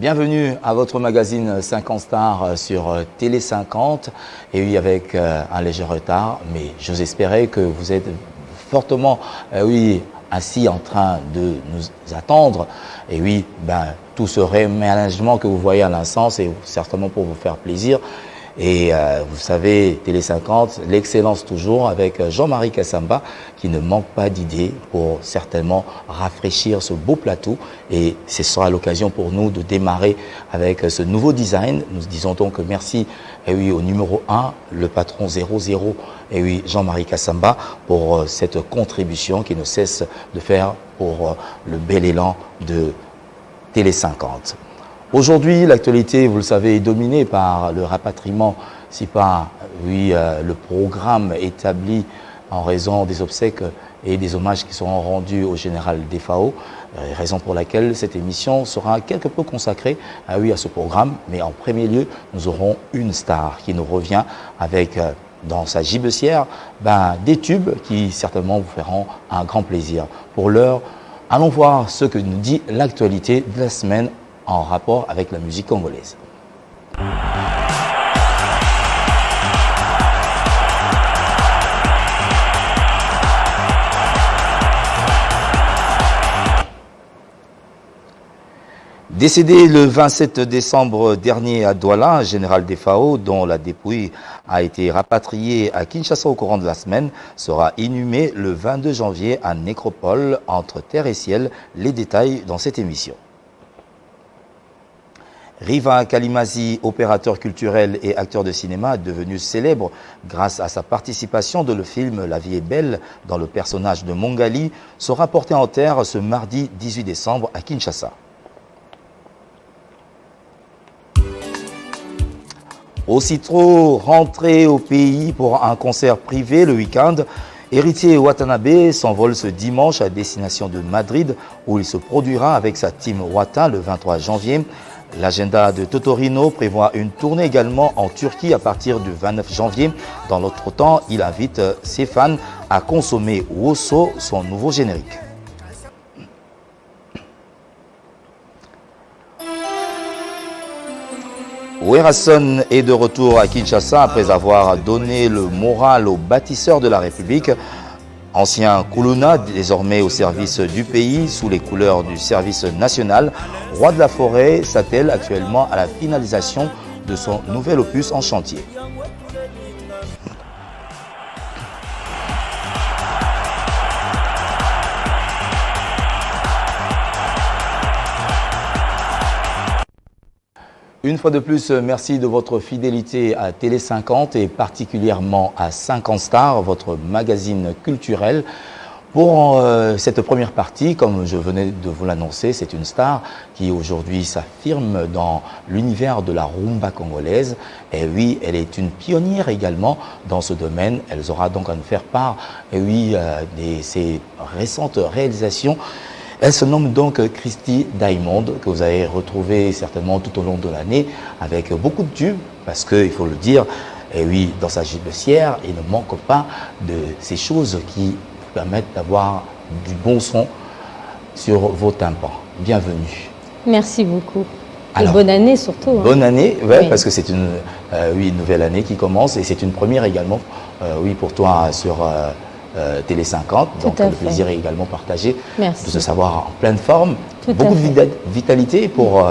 Bienvenue à votre magazine 50 stars sur Télé 50. Et oui, avec un léger retard, mais j'ose espérer que vous êtes fortement, assis en train de nous attendre. Et oui, tout ce réaménagement que vous voyez à l'instant, c'est certainement pour vous faire plaisir. Et vous savez, Télé 50, l'excellence toujours avec Jean-Marie Kassamba qui ne manque pas d'idées pour certainement rafraîchir ce beau plateau. Et ce sera l'occasion pour nous de démarrer avec ce nouveau design. Nous disons donc merci au numéro 1, le patron 00, Jean-Marie Kassamba, pour cette contribution qui ne cesse de faire pour le bel élan de Télé 50. Aujourd'hui, l'actualité, vous le savez, est dominée par le rapatriement, si pas, le programme établi en raison des obsèques et des hommages qui seront rendus au général Defao, raison pour laquelle cette émission sera quelque peu consacrée à ce programme. Mais en premier lieu, nous aurons une star qui nous revient avec, dans sa gibecière, des tubes qui certainement vous feront un grand plaisir. Pour l'heure, allons voir ce que nous dit l'actualité de la semaine en rapport avec la musique congolaise. Décédé le 27 décembre dernier à Douala, général Defao, dont la dépouille a été rapatriée à Kinshasa au courant de la semaine, sera inhumé le 22 janvier à Nécropole, entre terre et ciel. Les détails dans cette émission. Riva Kalimazi, opérateur culturel et acteur de cinéma, devenu célèbre grâce à sa participation dans le film La vie est belle, dans le personnage de Mongali, sera porté en terre ce mardi 18 décembre à Kinshasa. Aussitôt rentré au pays pour un concert privé le week-end, Héritier Watanabe s'envole ce dimanche à destination de Madrid, où il se produira avec sa team Wata le 23 janvier. L'agenda de Totorino prévoit une tournée également en Turquie à partir du 29 janvier. Dans l'autre temps, il invite ses fans à consommer Wosso, son nouveau générique. Werason est de retour à Kinshasa après avoir donné le moral aux bâtisseurs de la République. Ancien Kuluna, désormais au service du pays, sous les couleurs du service national, Roi de la Forêt s'attelle actuellement à la finalisation de son nouvel opus en chantier. Une fois de plus, merci de votre fidélité à Télé 50 et particulièrement à 50 stars, votre magazine culturel. Pour cette première partie, comme je venais de vous l'annoncer, c'est une star qui aujourd'hui s'affirme dans l'univers de la rumba congolaise. Et oui, elle est une pionnière également dans ce domaine. Elle aura donc à nous faire part de ses récentes réalisations. Elle se nomme donc Christy Diamond, que vous avez retrouvé certainement tout au long de l'année avec beaucoup de tubes, parce qu'il faut le dire, dans sa gibecière, il ne manque pas de ces choses qui vous permettent d'avoir du bon son sur vos tympans. Bienvenue. Merci beaucoup. Alors, et bonne année surtout. Bonne année, oui. Parce que c'est une nouvelle année qui commence et c'est une première également pour toi sur Télé 50, donc le plaisir est également partagé. Merci. De se savoir en pleine forme, beaucoup de vitalité pour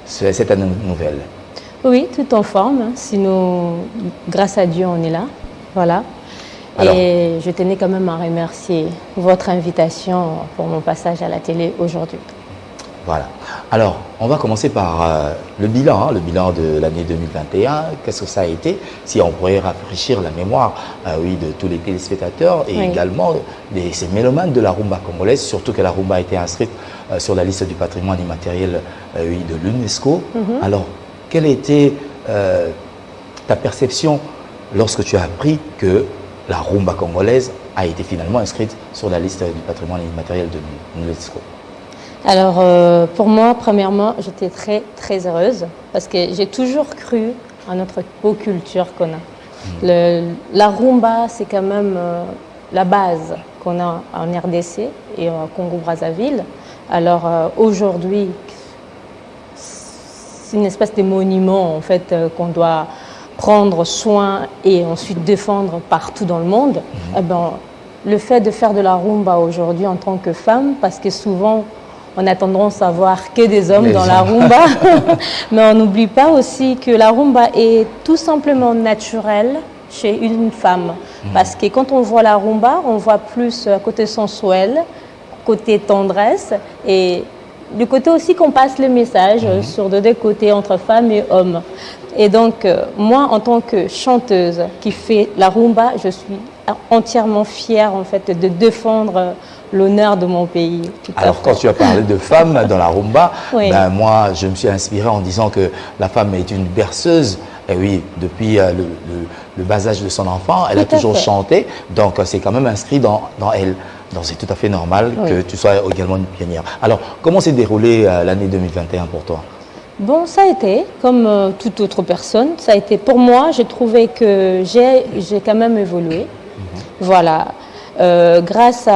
cette année nouvelle. Oui, tout en forme, sinon grâce à Dieu on est là, voilà. Alors, et je tenais quand même à remercier votre invitation pour mon passage à la télé aujourd'hui. Voilà. Alors, on va commencer par le bilan de l'année 2021. Qu'est-ce que ça a été? Si on pourrait rafraîchir la mémoire de tous les téléspectateurs et également ces mélomanes de la rumba congolaise, surtout que la rumba a été inscrite sur la liste du patrimoine immatériel de l'UNESCO. Alors, quelle était ta perception lorsque tu as appris que la rumba congolaise a été finalement inscrite sur la liste du patrimoine immatériel de l'UNESCO? Alors, pour moi, premièrement, j'étais très, très heureuse parce que j'ai toujours cru à notre beau culture qu'on a. La rumba, c'est quand même la base qu'on a en RDC et au Congo-Brazzaville. Alors, aujourd'hui, une espèce de monument en fait qu'on doit prendre soin et ensuite défendre partout dans le monde. Eh ben, le fait de faire de la rumba aujourd'hui en tant que femme, parce que souvent on a tendance à voir que des hommes dans la rumba, mais on n'oublie pas aussi que la rumba est tout simplement naturelle chez une femme. Parce que quand on voit la rumba, on voit plus côté sensuel, côté tendresse et du côté aussi qu'on passe le message sur deux côtés entre femmes et hommes. Et donc, moi, en tant que chanteuse qui fait la rumba, je suis entièrement fière en fait de défendre l'honneur de mon pays. Alors, quand tu as parlé de femmes dans la rumba, oui. Ben, moi, je me suis inspiré en disant que la femme est une berceuse. Et oui, depuis le bas âge de son enfant, elle a toujours chanté. Donc, c'est quand même inscrit dans elle. Donc, c'est tout à fait normal que tu sois également une pionnière. Alors, comment s'est déroulée l'année 2021 pour toi? Bon, ça a été, comme toute autre personne, ça a été pour moi, j'ai trouvé que j'ai quand même évolué. Voilà. Grâce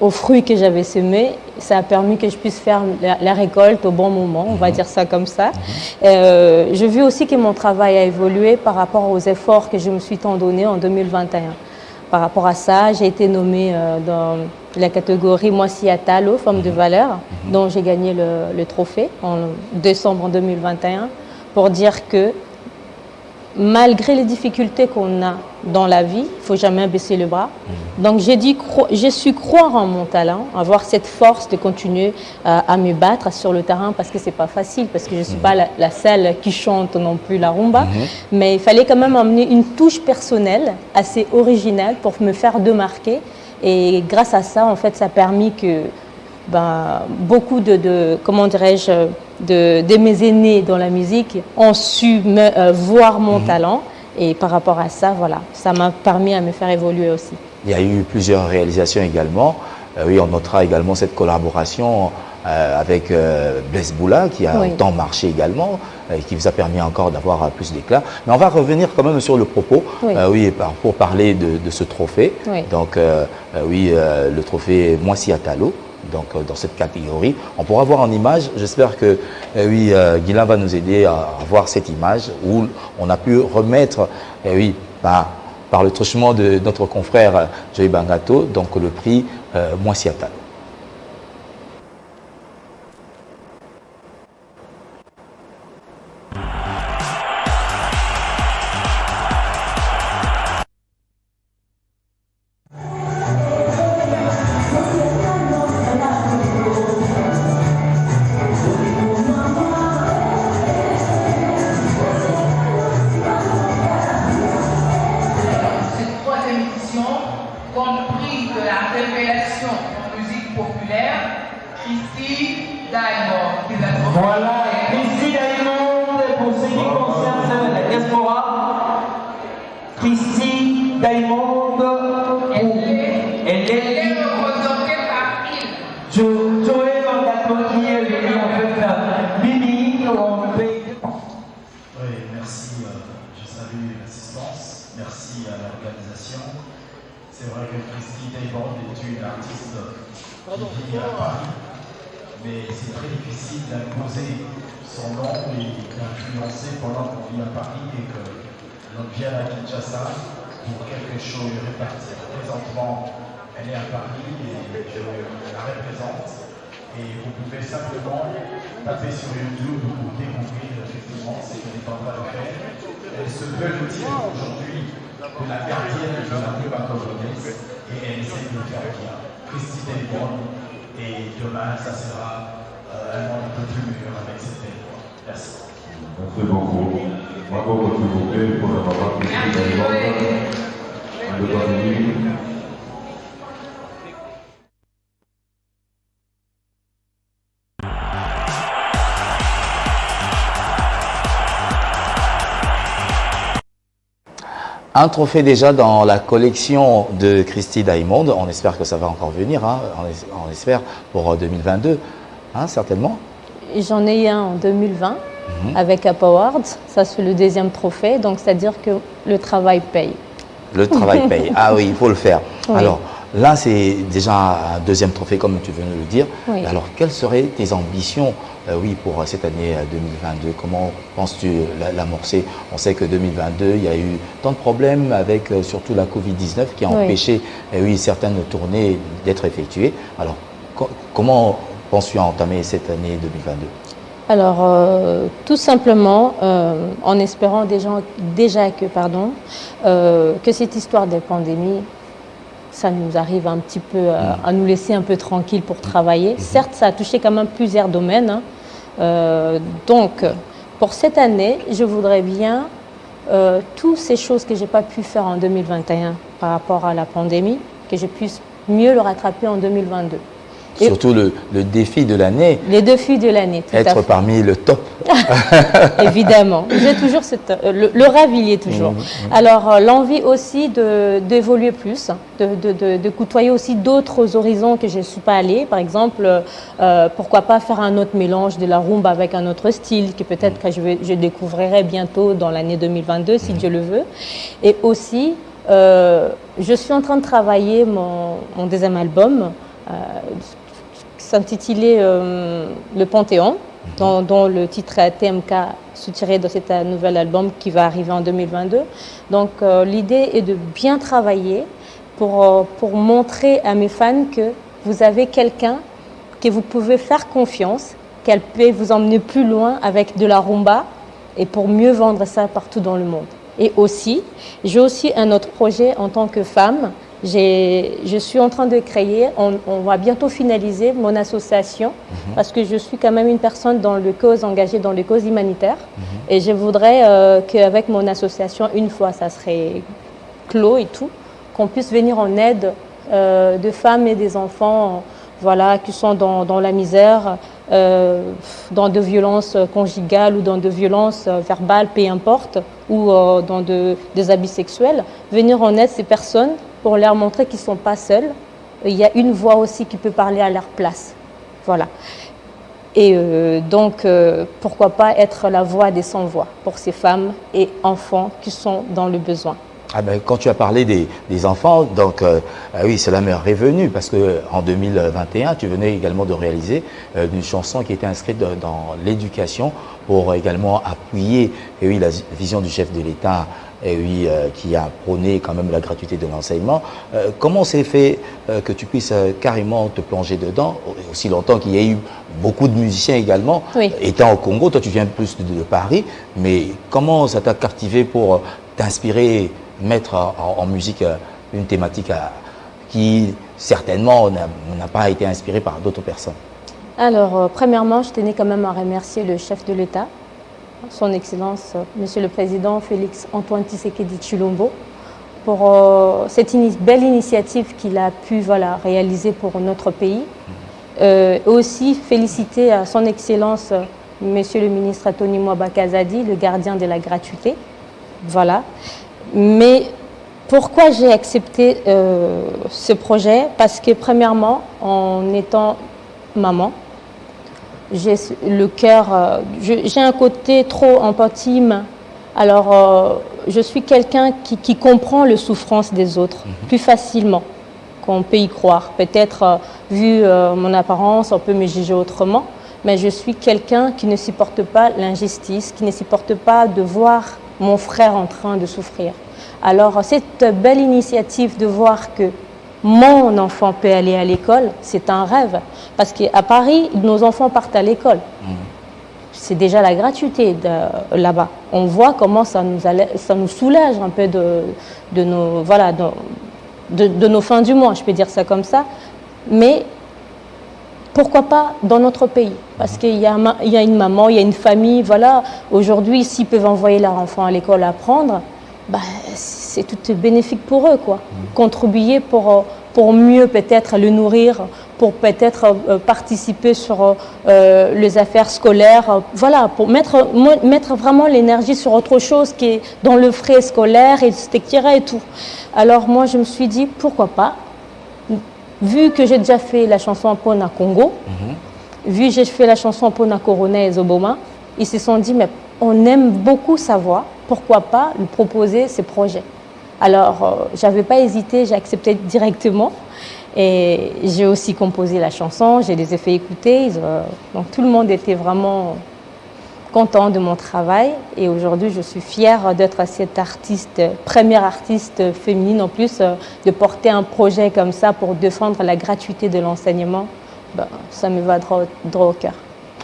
aux fruits que j'avais semés, ça a permis que je puisse faire la récolte au bon moment, on va dire ça comme ça. J'ai vu aussi que mon travail a évolué par rapport aux efforts que je me suis tant donné en 2021. Par rapport à ça, j'ai été nommée dans la catégorie Moissi Atalo, femme de valeur, dont j'ai gagné le trophée en décembre 2021, pour dire que malgré les difficultés qu'on a dans la vie, il ne faut jamais baisser le bras. Donc j'ai su croire en mon talent, avoir cette force de continuer à me battre sur le terrain parce que ce n'est pas facile, parce que je ne suis pas la seule qui chante non plus la rumba. Mais il fallait quand même amener une touche personnelle assez originale pour me faire démarquer. Et grâce à ça, en fait, ça a permis que beaucoup comment dirais-je, de mes aînés dans la musique ont su voir mon talent. Et par rapport à ça, voilà, ça m'a permis à me faire évoluer aussi. Il y a eu plusieurs réalisations également. Oui, on notera également cette collaboration avec Blaise Boula qui a autant marché également et qui vous a permis encore d'avoir plus d'éclat. Mais on va revenir quand même sur le propos, pour parler de ce trophée. Donc, le trophée Moissi Atalo. Donc, dans cette catégorie, on pourra voir en image. J'espère que Guilain va nous aider à voir cette image où on a pu remettre, par le truchement de notre confrère Joey Bangato, donc le prix Moissi Atalo. Mais c'est très difficile d'imposer son nom et d'influencer pendant qu'on vit à Paris et que l'on vient à Kinshasa pour quelque chose de répartir. Présentement, elle est à Paris et je la représente. Et vous pouvez simplement taper sur YouTube pour découvrir effectivement ce qu'elle est en train de faire. Elle se peut le dire aujourd'hui de la gardienne de la rumba congolaise et elle essaie de le faire bien. Christine Delbon. Et demain, ça sera un monde un peu plus mûr avec cette élément. Merci. Merci beaucoup. Bravo, s'il vous plaît, pour la maman Christine Delbon. Un trophée déjà dans la collection de Christy Diamond. On espère que ça va encore venir. Hein. On espère pour 2022, hein, certainement. J'en ai eu un en 2020 avec Up Awards. Ça, c'est le deuxième trophée. Donc, c'est-à-dire que le travail paye. Le travail paye. Ah oui, il faut le faire. Oui. Alors, là, c'est déjà un deuxième trophée, comme tu viens de le dire. Oui. Alors, quelles seraient tes ambitions oui, pour cette année 2022. Comment penses-tu l'amorcer? On sait que 2022, il y a eu tant de problèmes avec surtout la Covid-19 qui a empêché oui, certaines tournées d'être effectuées. Alors, comment penses-tu entamer cette année 2022? Alors, tout simplement, en espérant déjà que cette histoire de pandémie, ça nous arrive un petit peu à nous laisser un peu tranquille pour travailler. Certes, ça a touché quand même plusieurs domaines. Donc, pour cette année, je voudrais bien toutes ces choses que je n'ai pas pu faire en 2021 par rapport à la pandémie, que je puisse mieux le rattraper en 2022. Surtout le défi de l'année. Les défis de l'année, tout à fait. Être parmi le top. Évidemment. J'ai toujours le rêve, il y est toujours. Alors, l'envie aussi d'évoluer plus, de côtoyer aussi d'autres horizons que je ne suis pas allée. Par exemple, pourquoi pas faire un autre mélange de la rumba avec un autre style que peut-être que je découvrirai bientôt dans l'année 2022, si Dieu le veut. Et aussi, je suis en train de travailler mon deuxième album, s'intitulait Le Panthéon, dont le titre TMK soutiré de cet nouvel album qui va arriver en 2022. Donc l'idée est de bien travailler pour montrer à mes fans que vous avez quelqu'un que vous pouvez faire confiance, qu'elle peut vous emmener plus loin avec de la rumba et pour mieux vendre ça partout dans le monde. Et aussi, j'ai aussi un autre projet en tant que femme. Je suis en train de créer, on va bientôt finaliser mon association parce que je suis quand même une personne engagée dans les causes humanitaires et je voudrais qu'avec mon association, une fois ça serait clos et tout, qu'on puisse venir en aide de femmes et des enfants voilà, qui sont dans la misère, dans de violences conjugales ou dans de violences verbales, peu importe, ou dans des abus sexuels, venir en aide ces personnes pour leur montrer qu'ils ne sont pas seuls. Il y a une voix aussi qui peut parler à leur place. Voilà. Et donc, pourquoi pas être la voix des sans-voix pour ces femmes et enfants qui sont dans le besoin. Ah ben, quand tu as parlé des enfants, donc oui, cela m'est revenu parce qu'en 2021, tu venais également de réaliser une chanson qui était inscrite dans l'éducation pour également appuyer oui, la vision du chef de l'État oui, qui a prôné quand même la gratuité de l'enseignement. Comment c'est fait que tu puisses carrément te plonger dedans, aussi longtemps qu'il y a eu beaucoup de musiciens également, étant au Congo, toi tu viens plus de Paris, mais comment ça t'a captivé pour t'inspirer, mettre en musique une thématique qui certainement n'a pas été inspirée par d'autres personnes? Alors, premièrement, je tenais quand même à remercier le chef de l'État, son Excellence, Monsieur le Président Félix Antoine Tshisekedi Tshilombo, pour cette belle initiative qu'il a pu réaliser pour notre pays. Aussi féliciter à son Excellence, Monsieur le ministre Antony Mwabakazadi, le gardien de la gratuité. Voilà. Mais pourquoi j'ai accepté ce projet? Parce que premièrement, en étant maman, j'ai le cœur, j'ai un côté trop empathique. Alors, je suis quelqu'un qui comprend les souffrances des autres plus facilement qu'on peut y croire. Peut-être, vu mon apparence, on peut me juger autrement, mais je suis quelqu'un qui ne supporte pas l'injustice, qui ne supporte pas de voir mon frère en train de souffrir. Alors, cette belle initiative de voir que mon enfant peut aller à l'école, c'est un rêve. Parce qu'à Paris, nos enfants partent à l'école. C'est déjà la gratuité là-bas. On voit comment ça nous soulage un peu de nos fins du mois, je peux dire ça comme ça. Mais pourquoi pas dans notre pays? Parce qu'il y a une maman, il y a une famille. Voilà. Aujourd'hui, s'ils peuvent envoyer leur enfant à l'école apprendre, c'est tout bénéfique pour eux, quoi. Contribuer pour mieux peut-être le nourrir, pour peut-être participer sur les affaires scolaires, voilà, pour mettre vraiment l'énergie sur autre chose qui est dans le frais scolaire, etc. et tout. Alors moi, je me suis dit, pourquoi pas, vu que j'ai déjà fait la chanson Pona Congo, vu que j'ai fait la chanson Pona Corona et Zoboma, ils se sont dit, mais on aime beaucoup sa voix, pourquoi pas lui proposer ces projets? Alors, je n'avais pas hésité, j'ai accepté directement. Et j'ai aussi composé la chanson, je les ai fait écouter. Donc tout le monde était vraiment content de mon travail. Et aujourd'hui, je suis fière d'être cette artiste, première artiste féminine en plus, de porter un projet comme ça pour défendre la gratuité de l'enseignement. Ben, ça me va droit au cœur.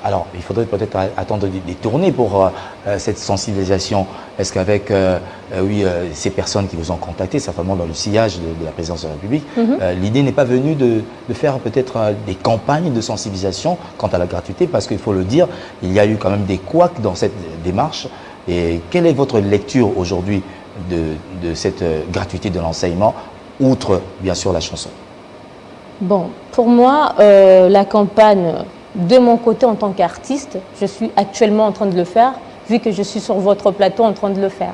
Alors, il faudrait peut-être attendre des tournées pour cette sensibilisation. Est-ce qu'avec ces personnes qui vous ont contacté, certainement dans le sillage de la présidence de la République, l'idée n'est pas venue de faire peut-être des campagnes de sensibilisation quant à la gratuité? Parce qu'il faut le dire, il y a eu quand même des couacs dans cette démarche. Et quelle est votre lecture aujourd'hui de cette gratuité de l'enseignement, outre bien sûr la chanson? Bon, pour moi, la campagne... De mon côté, en tant qu'artiste, je suis actuellement en train de le faire, vu que je suis sur votre plateau en train de le faire.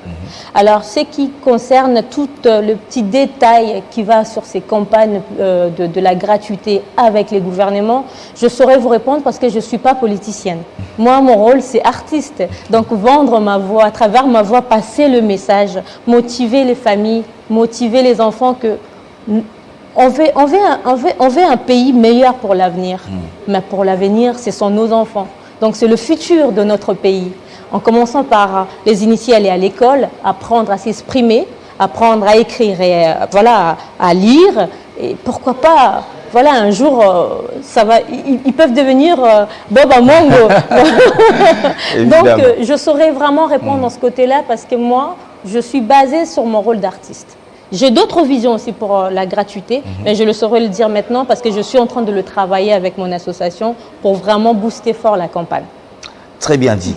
Alors, ce qui concerne tout le petit détail qui va sur ces campagnes de la gratuité avec les gouvernements, je saurais vous répondre parce que je ne suis pas politicienne. Moi, mon rôle, c'est artiste. Donc, vendre ma voix, à travers ma voix, passer le message, motiver les familles, motiver les enfants que... On veut un pays meilleur pour l'avenir, mais pour l'avenir, ce sont nos enfants. Donc c'est le futur de notre pays. En commençant par les initier à aller à l'école, apprendre à s'exprimer, apprendre à écrire et voilà, à lire. Et pourquoi pas, voilà, un jour, ils peuvent devenir Bob Amongo. Donc je saurais vraiment répondre dans ce côté-là parce que moi, je suis basée sur mon rôle d'artiste. J'ai d'autres visions aussi pour la gratuité, mais je le saurais le dire maintenant parce que je suis en train de le travailler avec mon association pour vraiment booster fort la campagne. Très bien dit.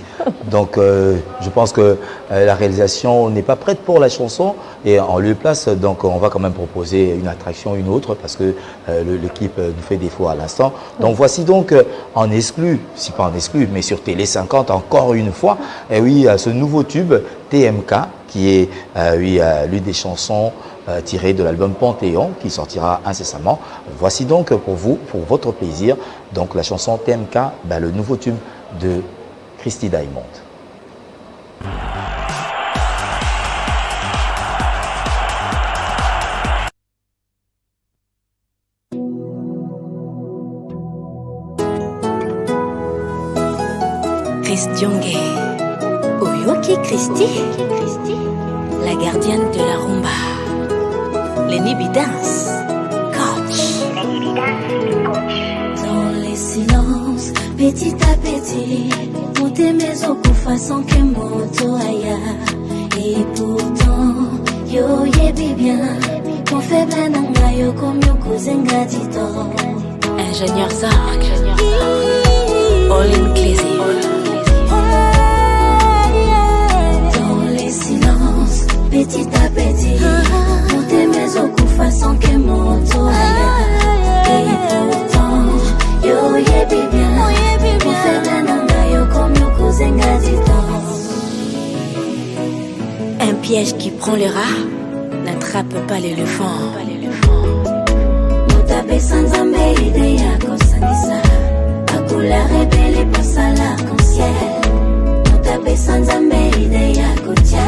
Donc, je pense que la réalisation n'est pas prête pour la chanson et en lieu et place, donc on va quand même proposer une attraction, une autre, parce que le clip nous fait défaut à l'instant. Donc, voici donc en exclu, si pas en exclu, mais sur Télé 50, encore une fois, et oui, ce nouveau tube TMK, qui est l'une des chansons tirées de l'album Panthéon, qui sortira incessamment. Voici donc pour vous, pour votre plaisir, donc la chanson TMK, le nouveau tube de Christy Diamond. Christian Gay, Oyoki Christy, la gardienne de la rumba, Lenny Bidance, coach. Dans les silences, petit à petit, monter mes os pour façon que moto aya. Et pourtant, yo yebi bien, qu'on fait bien nanga yo comme yo kuzenga dito. Ingénieur Zark, all inclusive. Dans les silences, petit à petit, monter mes os pour façon que moto aya. Et pourtant, yo yebi bien, qu'on fait bien nanga yo comme yo kuzenga dito. Un piège qui prend le rat n'attrape pas l'éléphant. Mutape sanzambe ide yako sanisa, akula rebele pasala konsiel. Mutape sanzambe ide yako tia,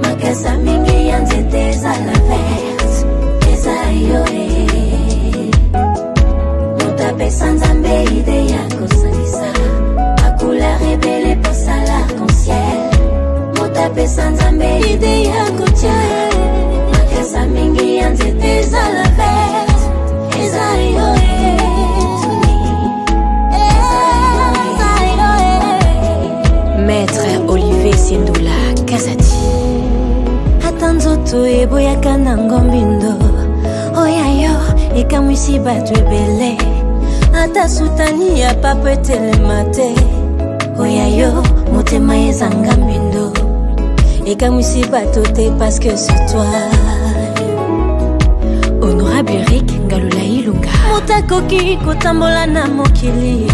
makasa mingi yanzete zala verte, eza yoe. Mutape sanzambe ide yako sanisa, akula rebele pasala konsiel. Mutape sanzambe ide yako tia, makasa mingi yanzete zala verte, eza yoe. Maître Olivier Sindula Kazati. Atanzoto eboyaka na ngombindo, oyayo ekamwisi bato ebele. Ata sutani ya papa etelema te, oyayo motema ezanga mbindo. Ekamwisi bato te parce que c'est toi. Honorable Eric Ngalula Ilunga. Mutakoki kotambola na mokili,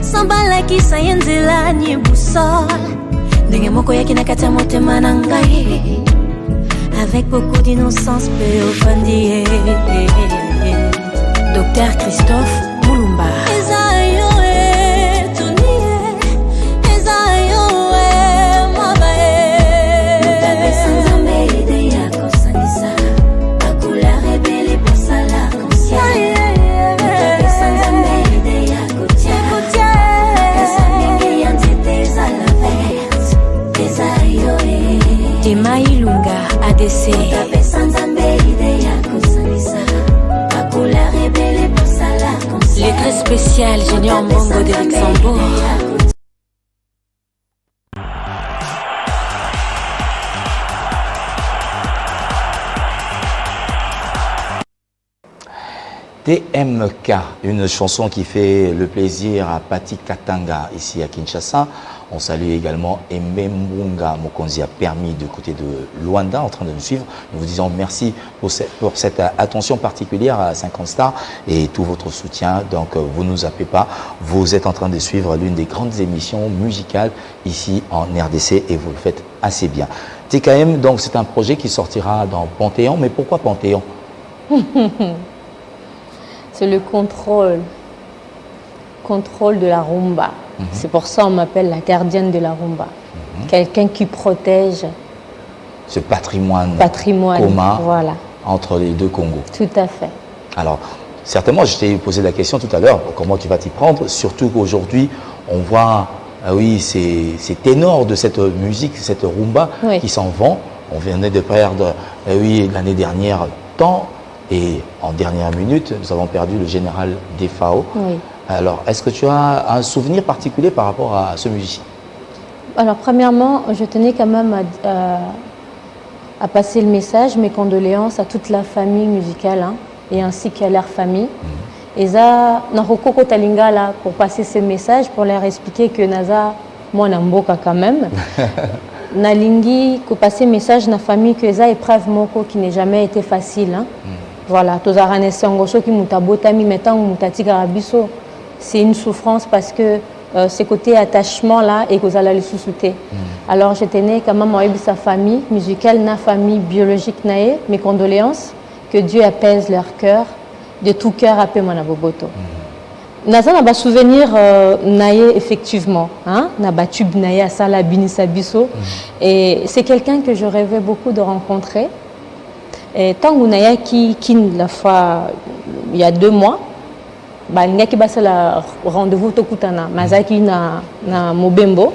sambalakisa ye nzela ni boussole. Ndenge moko yaki na kati ya motema na ngai, avec beaucoup d'innocence pe ofandi. Docteur Christophe Moulumba. Les très spécial Junior Mbongo de Luxembourg. TMK, une chanson qui fait le plaisir à Pati Katanga ici à Kinshasa. On salue également Aimé Mbunga Mokonzi a permis du côté de Luanda en train de nous suivre. Nous vous disons merci pour cette attention particulière à 50 Stars et tout votre soutien. Donc vous ne nous appelez pas, vous êtes en train de suivre l'une des grandes émissions musicales ici en RDC et vous le faites assez bien. TKM, donc c'est un projet qui sortira dans Panthéon, mais pourquoi Panthéon? C'est le contrôle de la rumba. C'est pour ça qu'on m'appelle la gardienne de la rumba. Quelqu'un qui protège ce patrimoine commun voilà, entre les deux Congos. Tout à fait. Alors, certainement, je t'ai posé la question tout à l'heure, comment tu vas t'y prendre, surtout qu'aujourd'hui, on voit oui, ces ténors de cette musique, cette rumba qui s'en vont. On venait de perdre, oui, l'année dernière, tant. Et en dernière minute, nous avons perdu le général Defao. Oui. Alors, est-ce que tu as un souvenir particulier par rapport à ce musicien? Alors, premièrement, je tenais quand même à passer le message, mes condoléances à toute la famille musicale et ainsi qu'à leur famille. Et ça, Narokoko Talingala, pour passer ce message, pour leur expliquer que Naza, moi, Namboka quand même. Nalingi, que passer message na famille que ça épreuve moko qui n'a jamais été facile. Voilà, c'est une souffrance parce que ce côté attachement là et que vous allez le sous-souter. Alors je tenais quand même à sa famille musicale, na famille biologique nae, mes condoléances, que Dieu apaise leur cœur, de tout cœur appelle mon aboboto. Naza n'a pas souvenir nae effectivement, n'a pas tube nae à Sala Binisabiso et c'est quelqu'un que je rêvais beaucoup de rencontrer. Et tant que Naya qui la fois il y a 2 mois, bah il y a qui passe la rendez-vous Tokutana, Mazaki na Mobembo,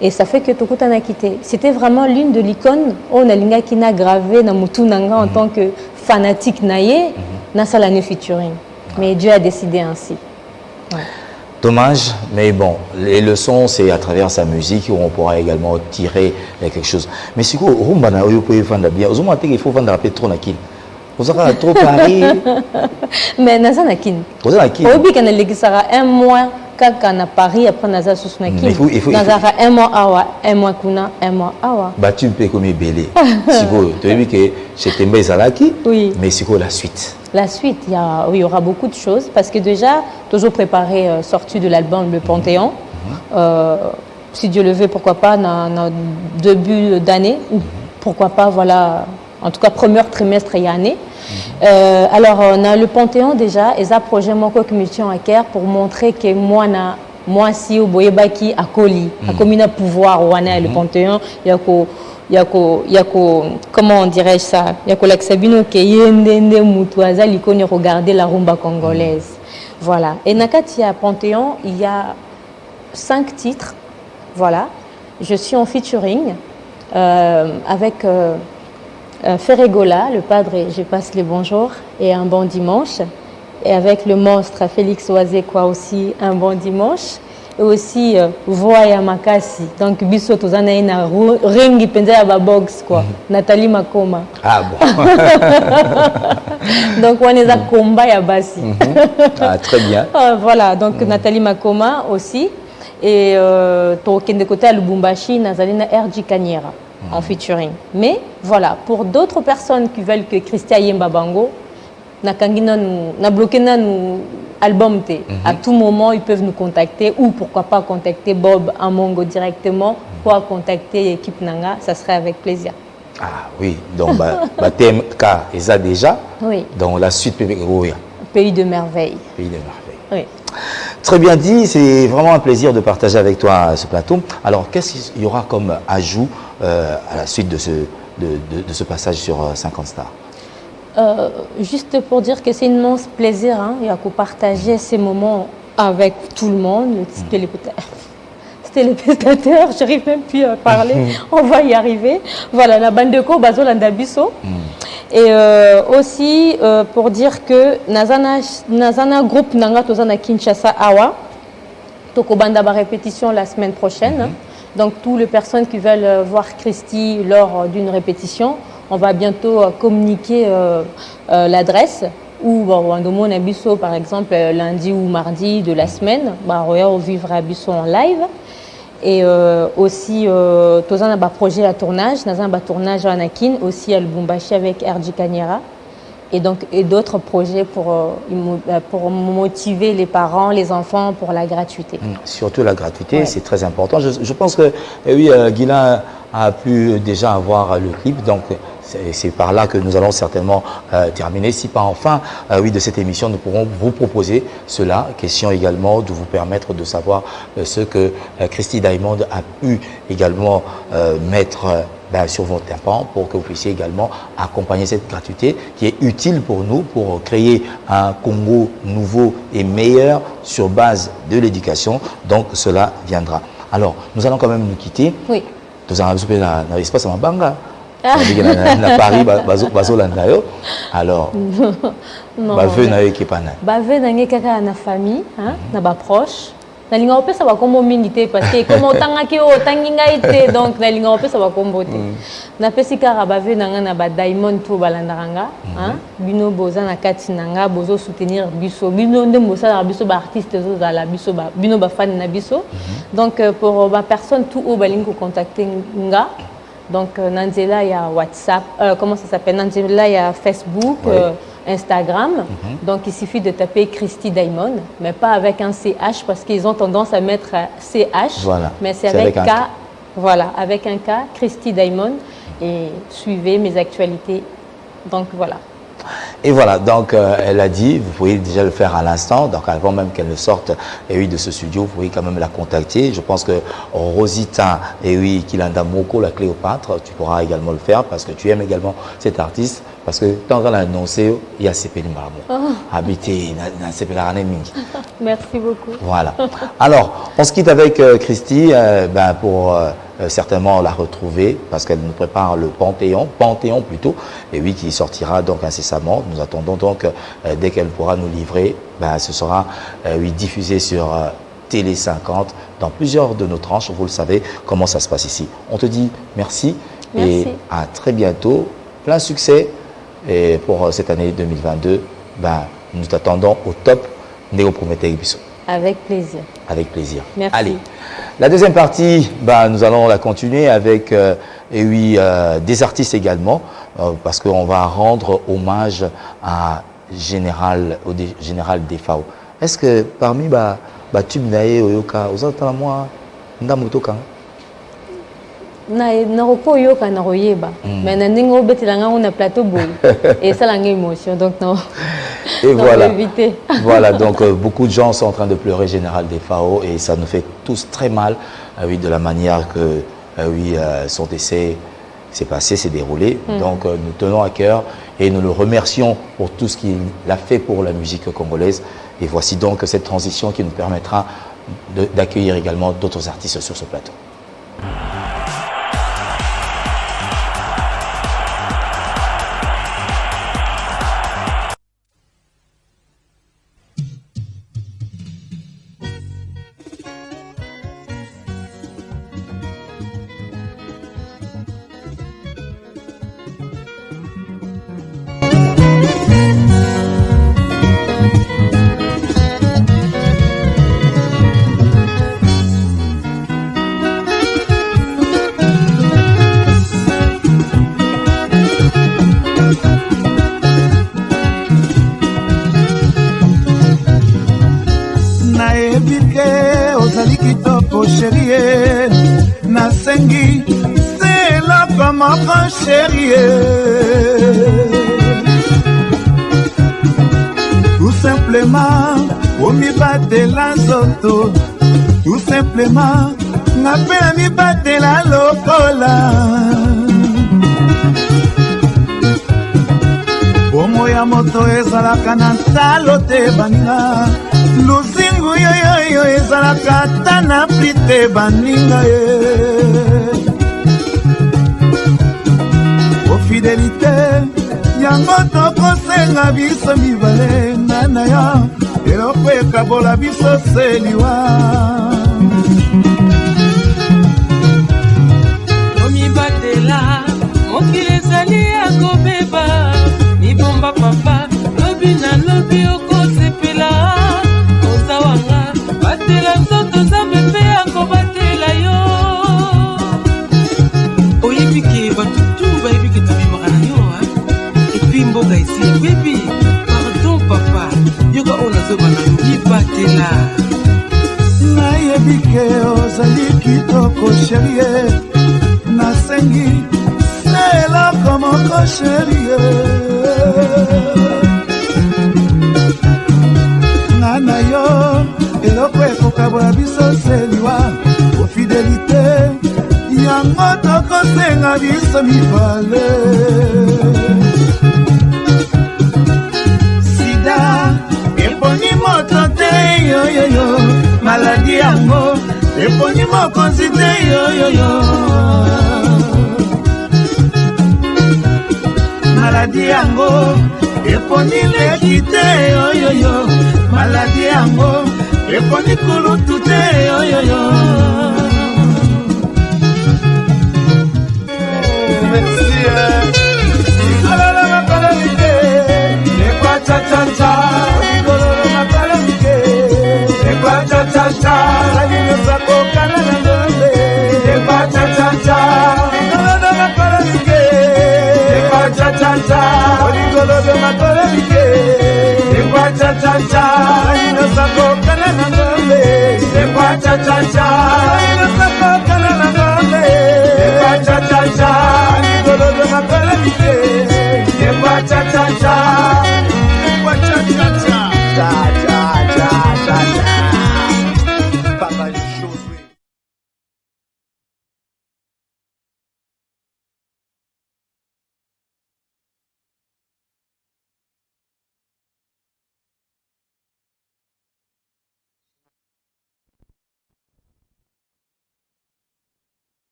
et ça fait que Tokutana a quitté. C'était vraiment l'une de l'icône on a linga qui n'a gravé na Mutunanga en tant que fanatique naye, na salane featuring. Mais Dieu a décidé ainsi. Ouais. Dommage, mais bon, les leçons, c'est à travers sa musique où on pourra également tirer quelque chose. Mais c'est quoi, rumba na oyo pouvez vendre bien. Aux hommes, il faut vendre la trop nakin. Vous aurez trop Paris. Mais naza nakin. Vous avez nakin. Au bout qu'on sera 1 mois quand à Paris après naza sous nakin. Il faut. Naza 1 mois awa, 1 mois kuna, 1 mois awa. Bah tu peux comme belé. Si vous, tu as vu que c'était Mbezalaki. Oui. Mais c'est quoi la suite? La suite, il y aura beaucoup de choses parce que déjà, toujours préparé sortie de l'album Le Panthéon. Si Dieu le veut, pourquoi pas, dans début d'année, ou pourquoi pas, voilà, en tout cas, premier trimestre et année. Alors, on a Le Panthéon déjà, et ça, projet Moko Commission à Caire pour montrer que moi, si au Boyebaki, à Koli, à Comina Pouvoir, ou Le Panthéon, il y a comment on dirait ça? Il y a Laksabino qui est Moutouaza, l'icône regarder la rumba congolaise. Voilà. Et Nakati à Panthéon, il y a 5 titres. Voilà. Je suis en featuring avec Ferregola, le padre, je passe les bonjours et un bon dimanche. Et avec le monstre Félix Oazé, quoi aussi, un bon dimanche. Et aussi Voya Makasi. Donc, biso tozana ina ringi penza ya box quoi. Nathalie Makoma. Ah bon. Donc, on est à combat ya basi. Ah, très bien. Voilà, donc Nathalie Makoma aussi. Et Tokende côté à Lubumbashi, Nazalina RJ Kanyera en featuring. Mais voilà, pour d'autres personnes qui veulent que Christia Yemba Bango, na bloqué nous album T. À tout moment, ils peuvent nous contacter ou pourquoi pas contacter Bob Amongo directement pour contacter l'équipe Nanga, ça serait avec plaisir. Ah oui, donc TMK et ça déjà. Oui. Donc la suite Pays de merveille. Pays de merveille. Oui. Très bien dit, c'est vraiment un plaisir de partager avec toi ce plateau. Alors qu'est-ce qu'il y aura comme ajout à la suite de ce passage sur 50 Stars? Juste pour dire que c'est un immense plaisir, il y a que partager ces moments avec tout le monde. C'était téléspectateurs, je n'arrive même plus à parler, on va y arriver. Voilà, la bande de co, Bazolanda Bisso. Et aussi pour dire que Nazana groupe Nanga Tozana Kinshasa Awa, Tokobanda ba répétition la semaine prochaine. Donc toutes les personnes qui veulent voir Christy lors d'une répétition, on va bientôt communiquer l'adresse. Ou Wandomo Nabiso par exemple lundi ou mardi de la semaine, Royal vivre à Bisso en live. Et aussi Tozana ba projet à tournage, Nazana ba tournage à Anakin, aussi à Lubumbashi avec RJ Kanyera. Et donc d'autres projets pour motiver les parents, les enfants pour la gratuité. Surtout la gratuité, c'est très important. Je pense que oui, Guilain a pu déjà avoir le clip, donc c'est par là que nous allons certainement terminer. Si pas enfin, oui, de cette émission, nous pourrons vous proposer cela. Question également de vous permettre de savoir ce que Christy Diamond a pu également mettre sur vos tympans pour que vous puissiez également accompagner cette gratuité qui est utile pour nous pour créer un Congo nouveau et meilleur sur base de l'éducation. Donc cela viendra. Alors, nous allons quand même nous quitter. Oui. Nous allons dans l'espace à Mabanga. Na Paris, Bazolandayo. Alors, Baveux na qui pas na. Baveux na kaka na famille, na ba proche. Na linga opesa ba kombo mingi te parce que comme otanga ki o tanginga ite donc na linga opesa ba kombo te. Na pesi kara baveux na ba Diamond to balandaranga, bino boza na kati nanga bozo soutenir biso. Bino nde mosa na biso ba artiste zo za la biso ba bino ba fan na biso. Donc pour ma personne tout au balingo contacter nga. Donc Nanzela il y a WhatsApp, comment ça s'appelle? Nanzela il y a Facebook, Instagram. Donc il suffit de taper Christy Diamond, mais pas avec un CH parce qu'ils ont tendance à mettre CH, voilà. Mais c'est avec K. Voilà, avec un K, Christy Diamond. Et suivez mes actualités. Donc voilà. Et voilà, donc elle a dit, vous pouvez déjà le faire à l'instant, donc avant même qu'elle ne sorte de ce studio, vous pouvez quand même la contacter. Je pense que Rosita, Kilanda Moko, la Cléopâtre, tu pourras également le faire parce que tu aimes également cet artiste. Parce que quand on l'a annoncé, il y a Sepeli Maramo. Habité dans Sepeli Raneming. Merci beaucoup. Voilà. Alors, on se quitte avec Christy pour certainement la retrouver parce qu'elle nous prépare le Panthéon plutôt, et oui, qui sortira donc incessamment. Nous attendons donc dès qu'elle pourra nous livrer, ce sera diffusé sur Télé 50 dans plusieurs de nos tranches. Vous le savez comment ça se passe ici. On te dit merci. Et à très bientôt. Plein succès. Et pour cette année 2022, nous t'attendons au top Néo Prométhée Bisso. Avec plaisir. Avec plaisir. Merci. Allez, la deuxième partie, nous allons la continuer avec des artistes également, parce qu'on va rendre hommage à Général Defao. Est-ce que parmi tube nae oyoka, vous entendez moi ndamutoka? Naroko yoka naroyeba, mais na ningo betelanga on a plateau boy et ça l'anga émotion donc non. Et non, voilà. Voilà, donc beaucoup de gens sont en train de pleurer Général Defao et ça nous fait tous très mal, de la manière que son décès s'est passé, s'est déroulé. Donc nous tenons à cœur et nous le remercions pour tout ce qu'il a fait pour la musique congolaise. Et voici donc cette transition qui nous permettra d'accueillir également d'autres artistes sur ce plateau. Tout simplement, au mi batte la zoto. Tout simplement, n'appelle mi batte la locola. Bomo ya moto ezalaka na talo te banda. Luzingu oyoyoyo ezalaka ata na pli te baninga ye ofidélité yango tokosenga biso mibale nga na yo eloko ekabola biso seliwa tomibatela mokili ezali ya kobeba mibomba papa lobi na lobi okosepela ozawanga batela nzoto nzambe mpe akobatela yo oyebike batutu bayebike tobimaka na yo epui mboka esi bebi pardon papa yoka oyo nazoba na yo mibatela nayebike ozali kitoko sherie nasengi na eloko moko sherie nga na yo eloko ekokabola biso seliwa ofidélité yango tokosenga biso mibale sida eponi moto te yoyoyo maladi yango eponi mokonzi te yoyoyo maladi yango eponi leki te yoyoyo maladi yango eponi kulutu te yoyoyo merci alala mapalamike ekwa cha-cha-cha ololo mapalamike ekwa cha-cha-cha salinozako kanana ndombe ekwa cha-cha-cha ololo mapalamike ekwa cha-cha-cha ololo mapalamike ekwa cha-cha-cha salinozako kanana ndombe ekwa cha-cha-cha salinozako kanana ndombe ekwa cha-cha-cha ololo mapalamike ekwa cha-cha-cha ekwa cha-cha-cha cha-cha-cha pas mal de choses oui.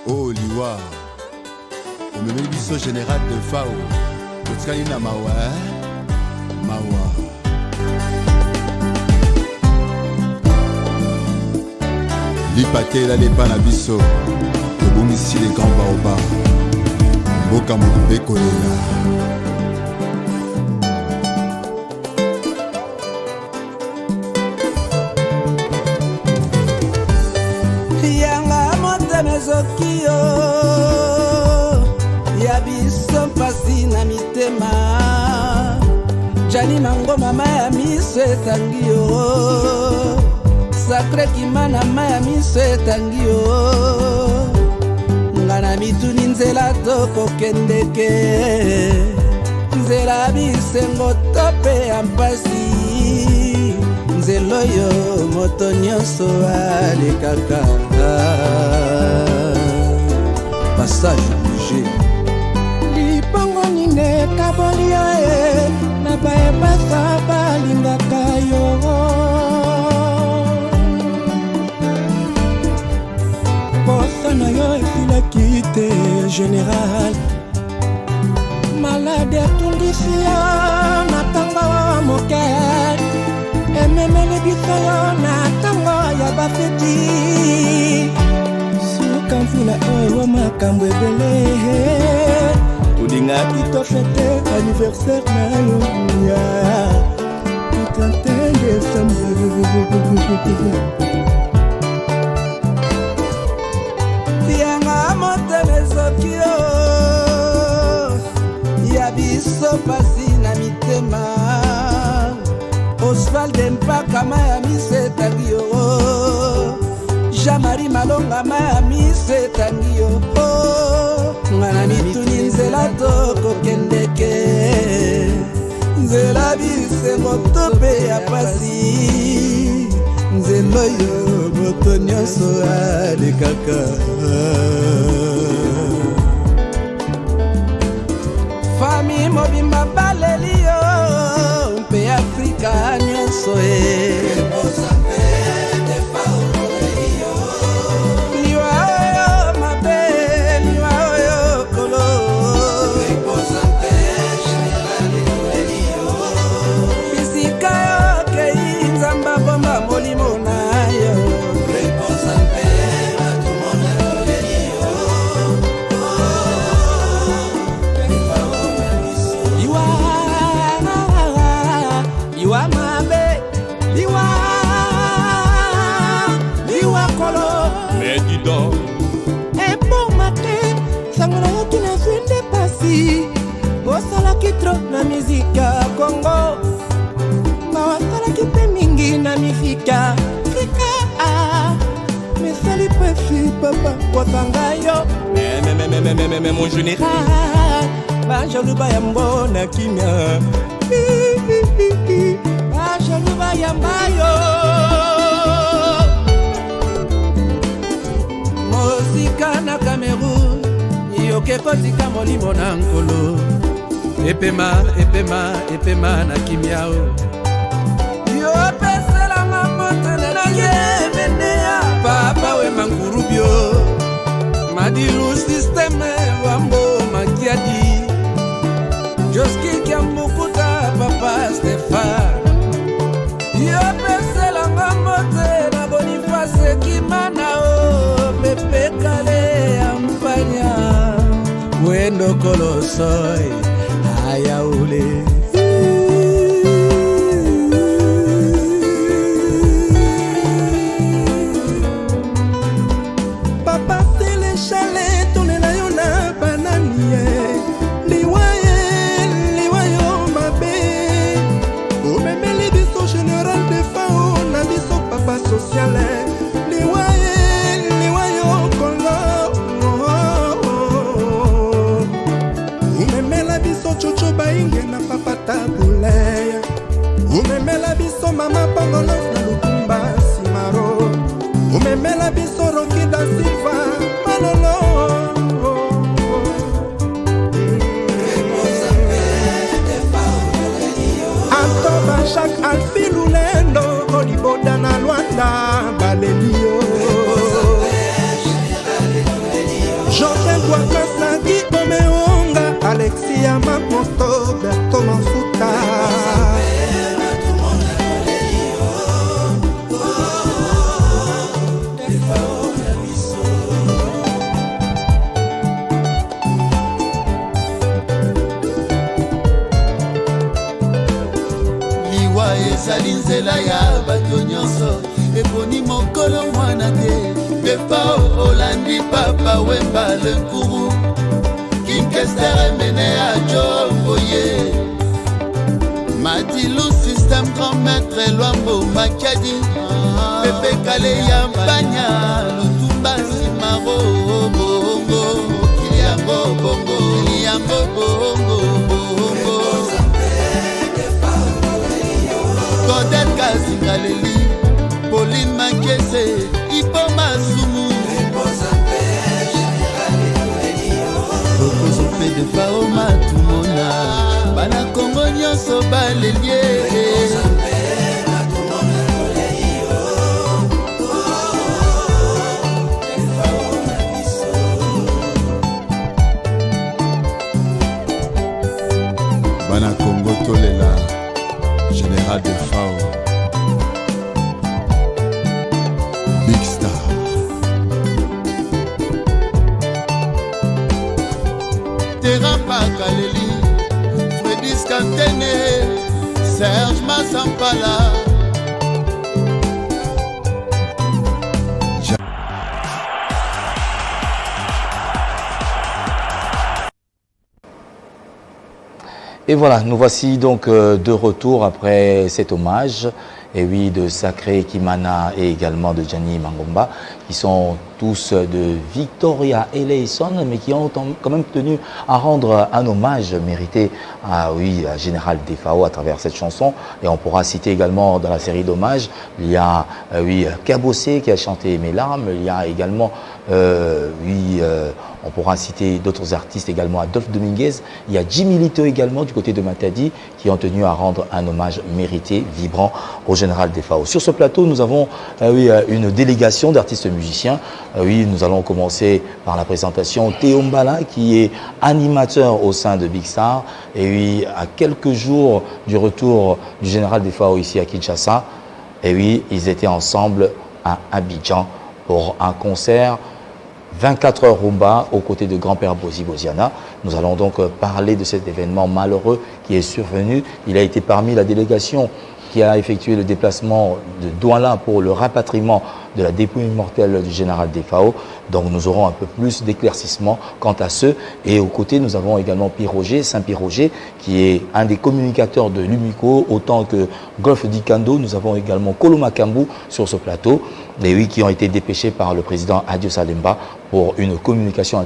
Oh liwa omemeli biso général de fao totikali na mawa mawa lipatela lepa na biso tobungisi les grands baoba mboka mobe kolela Zokio ya biso mpasi na mitema jani mango mama ya miso etangi yo sakre kimana mama ya miso etangi yo nga na mituni nzela tokokendeke nzela bisengo tope ya mpasi nzela oyo moto nyonso alekaka passage obligé lipango nine kaboli yo e na bayebasa balingaka yo posa na yo esilaki te général malade atungisi yo na ntango moke ememeli biso yo na ntango ya bafeti mvula oyo makambo ebele olingaki tofete anniversaire na yo ya 31 décembre yanga motema ezoki yo ya biso pasi na mitema osvalde mpaka maya miso etangi yo Jean-Marie Malonga maya miso etangi yo nga na mituni nzela tokokendeke nzela bisengo tope ya pasi nzela oyo moto nyonso alekaka fami mobimba baleli yo mpe Afrika papa Wakangayo Mais mon général Bajaluba Yambo na kimia Bajaluba Yambayo Mosika na Cameroun Yoke kotika molimo na nkolo Epema na kimiao Yo pesela mamotene na yevenea Papa we mangurubio Madilu systeme wambo makiadi Joski kiambukuta papa Stefan Yo pesela mamotene na Boniface Kimanao Pepe kale ampanya Wendo kolosoy Ayaule Papa c'est le chalet tourne la yona bananie Liwayo mabe O meme les biso général de fao na biso papa social Liwayo kolo Umemela biso chocho bainge na papa tabule Umemela biso mama pangolos na lukumba simaro Umemela biso roki da silva malolo Antoba Jacques Alfi Lulendo Oliboda na Luanda Balelio Jean-Pierre Guacasa Guy Omeonga Alexia Mamoto Berto Mafuta Liwa ezali nzela ya bato nyonso eponi mokolo mwana te Defa Olandi Papa Wemba le Kourou Kinkester Mene a Joboye Madilu Système Grand Maître Luambo Makadi Pepe Kale Yampanya Lutumba Simaro Bongo Kiliambo Bongo Kodet Kazingaleli Pauline Makese Ipoma Sumu Okozope de Faoma Tumona Bana Kongo Nyonso Balelie Bana Kongo Tolela Général de Fao Big Star Terrain Pakaleli Freddy Scantene Serge Massampala Et voilà, nous voici donc de retour après cet hommage, et oui, de Sacré Kimana et également de Gianni Mangomba, qui sont tous de Victoria Eleison, mais qui ont quand même tenu à rendre un hommage mérité à Général Defao à travers cette chanson. Et on pourra citer également dans la série d'hommages, il y a Kabossé qui a chanté Mes larmes, il y a également on pourra citer d'autres artistes également, Adolphe Dominguez, il y a Jimmy Lito également du côté de Matadi qui ont tenu à rendre un hommage mérité, vibrant au Général Defao. Sur ce plateau, nous avons une délégation d'artistes musiciens. Nous allons commencer par la présentation Théo Mbala qui est animateur au sein de Big Star. Et à quelques jours du retour du Général Defao ici à Kinshasa, ils étaient ensemble à Abidjan pour un concert 24 heures rumba aux côtés de grand-père Bozi Boziana. Nous allons donc parler de cet événement malheureux qui est survenu. Il a été parmi la délégation qui a effectué le déplacement de Douala pour le rapatriement de la dépouille mortelle du général Defao. Donc nous aurons un peu plus d'éclaircissement quant à ce. Et aux côtés, nous avons également Pierre-Roger, Saint-Pierre-Roger, qui est un des communicateurs de l'UMICO, autant que Golf d'Ikando. Nous avons également Koloma Kambou sur ce plateau, et oui, qui ont été dépêchés par le président Adio Salemba pour une communication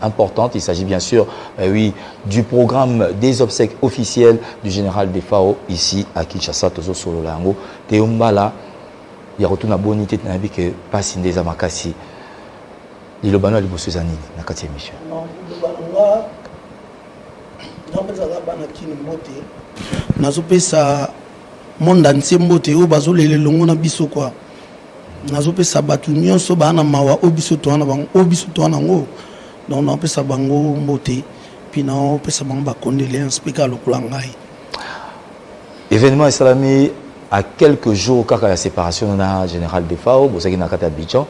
importante. Il s'agit bien sûr oui, du programme des obsèques officielles du général Defao ici à Kinshasa, Tozo Sololango. Teombala, il y a retourné à bonité de Nabi que passe des amakasi. Il y a le Bosuzani, na kati émission. Non, nazopesa monde entier mbote o bazolele longo na biso kwa nazopesa batu nyonso bana mawa obiso to wana bango obiso to wana ngo donc napesa bango mbote puis napesa bango ba condoléances peka lokola ngai. Événement islami à quelques jours kaka la séparation na général Defao bosaki na kata Abidjan.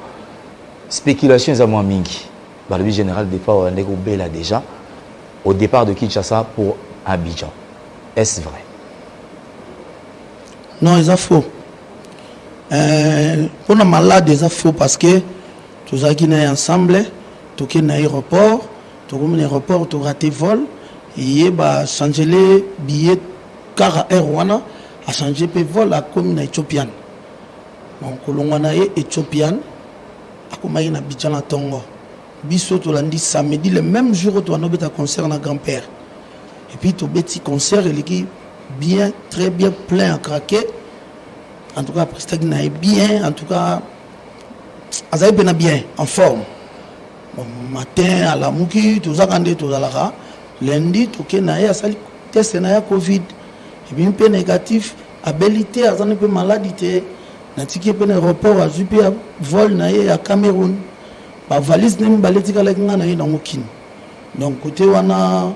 Spéculation za moins mingi. Le général Defao a négocié déjà au départ de Kinshasa pour Abidjan. Est-ce vrai? Non, c'est faux. Pour les malades, c'est faux parce que tous ceux qui sont ensemble, tous qui sont à l'aéroport, tous qui sont à l'aéroport, tous raté vol, et bah changer les billets car Rwanda a changé le vol à comme éthiopienne. Donc l'on a éthiopienne, à comme il y a Abidjan à Tongo. Biso to lundi samedi le même jour tu as un concert na grand-père. Et puis tu petit concert il est bien très bien plein à craquer. En tout cas presque bien en tout cas azaï bien en forme. Bon, matin à la muki tu as gardé tout à la lundi tu que na ya sali test na ya covid et puis un peu négatif habilité à un peu maladie na tiki pe aéroport à jupi vol na ya Cameroun. La valise n'est pas donc côté wana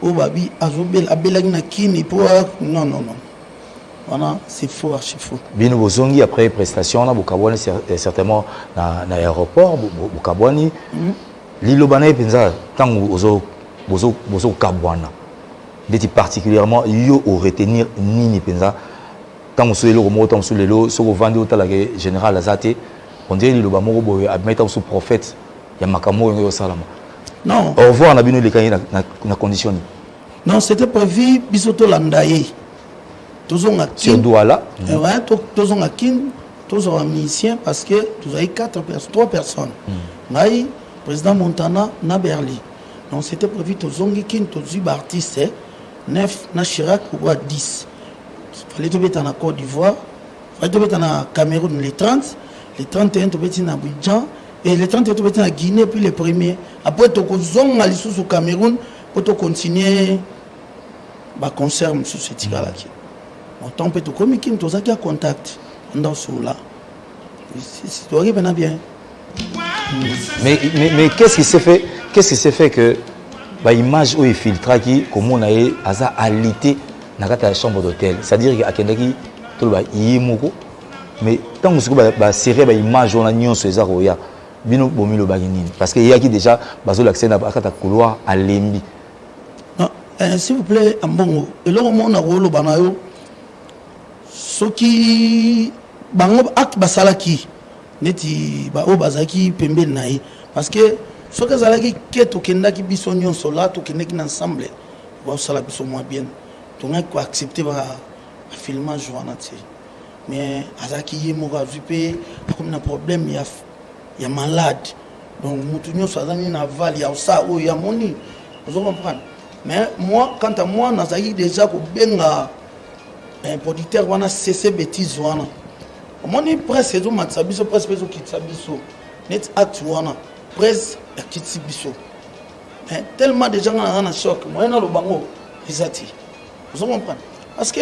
au babi azobel abelagi na kini pour non voilà c'est faux archi faux bino bozongi après prestation na bokabwani certainement na aéroport bokabwani lilo bana penza tango bozo kabwana ndeti particulièrement yo au retenir nini penza tango solo mo tango solo soko vandi otala ke général Azate. On dirait que le boy a mis sous prophète, il y a Makamo et Salama. Non. Au revoir, on a bien les cahiers na condition. Non, c'était prévu bisoto landaye. Tous ont acquis. Sur Douala. Ouais, tous ont acquis, tous ont musiciens parce que tous avez 3 personnes. Naï, président Montana, na Berli. Donc c'était prévu tous ont acquis, tous ont artistes 9 na Chirac ou 10. Il fallait tout mettre en Côte d'Ivoire, il fallait tout mettre en Cameroun les 30. Les 31 sont à Abidjan et les 31 sont à Guinée, puis les premiers. Après, tu as au Cameroun pour continuer le concert sur ce tigre-là. On peut te communiquer, tu as contact dans ce là. C'est toi qui viens bien. Mais qu'est-ce qui s'est fait que l'image où il filtre qui comme on a alité dans la chambre d'hôtel, c'est-à-dire qu'à Kendaki tout le monde mais tant que vous serré l'image on a nion sur les aroya bino bomi le baginine parce qu'il y a qui déjà bazo l'accès à la couloir à Lembi. Non, s'il vous plaît ambongo et là on a rolo banayo ce qui bango ak basalaki neti ba o bazaki pembe naï parce que ce que zalaki keto kendaki biso nion sola to kendaki ensemble ba sala biso moins bien to nga ko accepter ba filmage wana ti. Mais azaki yemoka zupe comme un problème il y a malade donc mutunyo sazani na val ya ça ou ya moni vous comprenez mais moi quant à moi nazaki déjà ko benga un producteur wana cessé bêtise wana moni presque zo matsabiso presque zo kitsabiso net act wana presque kitsabiso tellement de gens en choc moi na lo bango izati vous comprenez parce que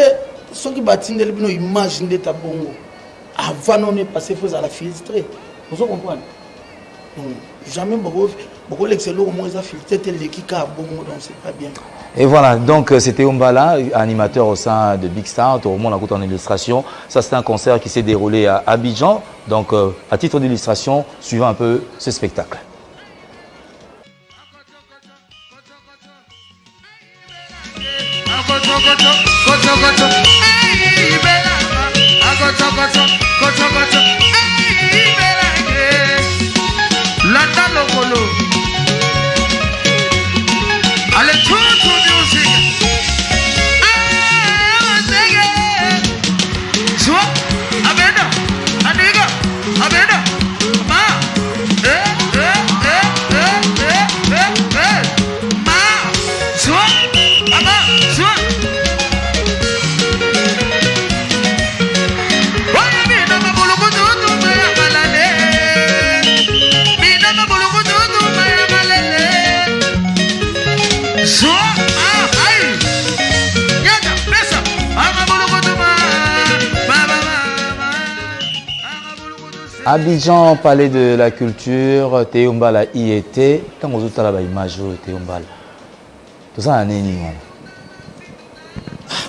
ceux qui battent les images de Tabongo avant on est passé faut à la filtrer vous comprenez donc jamais beaucoup l'excellent au moins ils a filtré tel qui a Bongo donc c'est pas bien. Et voilà, donc c'était Ombala, animateur au sein de Big Star, tout le monde a écouté en illustration. Ça c'est un concert qui s'est déroulé à Abidjan, donc à titre d'illustration, suivant un peu ce spectacle. Gocho, Landa Lokolo. Allez, tout music. Soit, Abeda, Adiga, Abeda, Ma, Ma, soit, Ama, soit. Abidjan, palais de la culture, Théombala y était. Quand vous êtes là-bas, image Théombala. Tout ça, un énigme.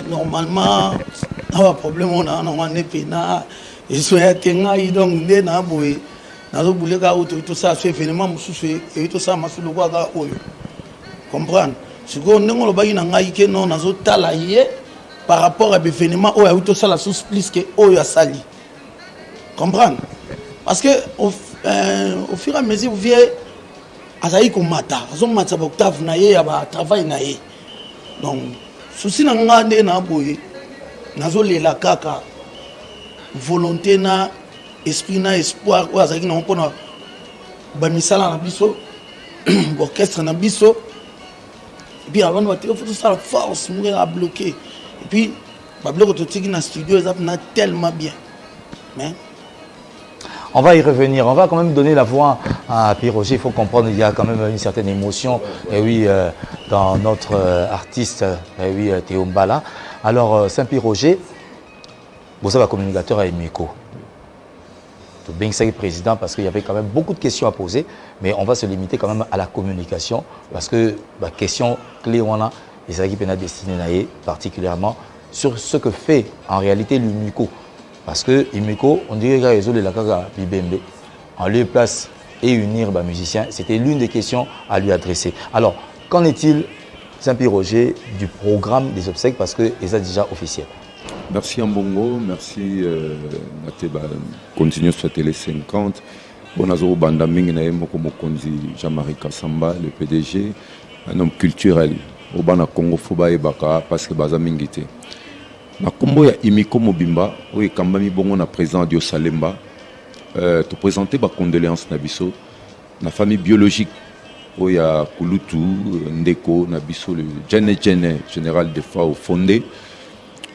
Normalement, on a un problème, on a un épina. Et si on a un donc, on a un boué. On a un boulet, tout ça, c'est événement, et tout ça, c'est le roi. Comprendre? Si on a un boulet, on a un boulet, par rapport à l'événement, on a tout ça, la sauce plus que on a sali. Comprendre? Parce que au fur et à mesure, vous voyez, Azaï comme mata, Azon mata octave naïe, aba travail naïe. Donc, souci n'a pas de n'aboué, nazo la kaka, volonté na, esprit na, espoir, ou Azaï n'a pas na, misala na biso, orchestre na biso, et puis avant de voir, il faut tout ça la force, mourir à bloquer. Et puis, bloquer tout ce qui est dans le studio, ça n'a tellement bien. Mais on va y revenir, on va quand même donner la voix à Pierre Roger. Il faut comprendre qu'il y a quand même une certaine émotion dans notre artiste Théombala. Alors, Saint-Pierre Roger, vous avez un communicateur à Emiko. Tout bien que c'est le président parce qu'il y avait quand même beaucoup de questions à poser, mais on va se limiter quand même à la communication parce que la question clé, on a, les équipes sont destinées particulièrement sur ce que fait en réalité l'Emiko. Parce que Imeko, on dirait qu'il y a les Lakaga Bibembe, en lieu place et unir les musiciens, c'était l'une des questions à lui adresser. Alors, qu'en est-il, Saint-Pierre Roger, du programme des obsèques parce que c'est déjà officiel? Merci Ambongo, merci Nateba, continue sur Télé 50. Bonazoro Bandaming Naemoko Mokonzi, Jean-Marie Kassamba, le PDG, un homme culturel. Au Bana Congo Foba et Baka, parce que Bazamingité. Na kombo ya Imiko Mobimba, oui, Kambami Bongo na président Dio Salemba, te présenter ma condoléance na biso, na famille biologique, où il y a Kulutu, Ndeko, na biso, le Djene général de FAO fondé,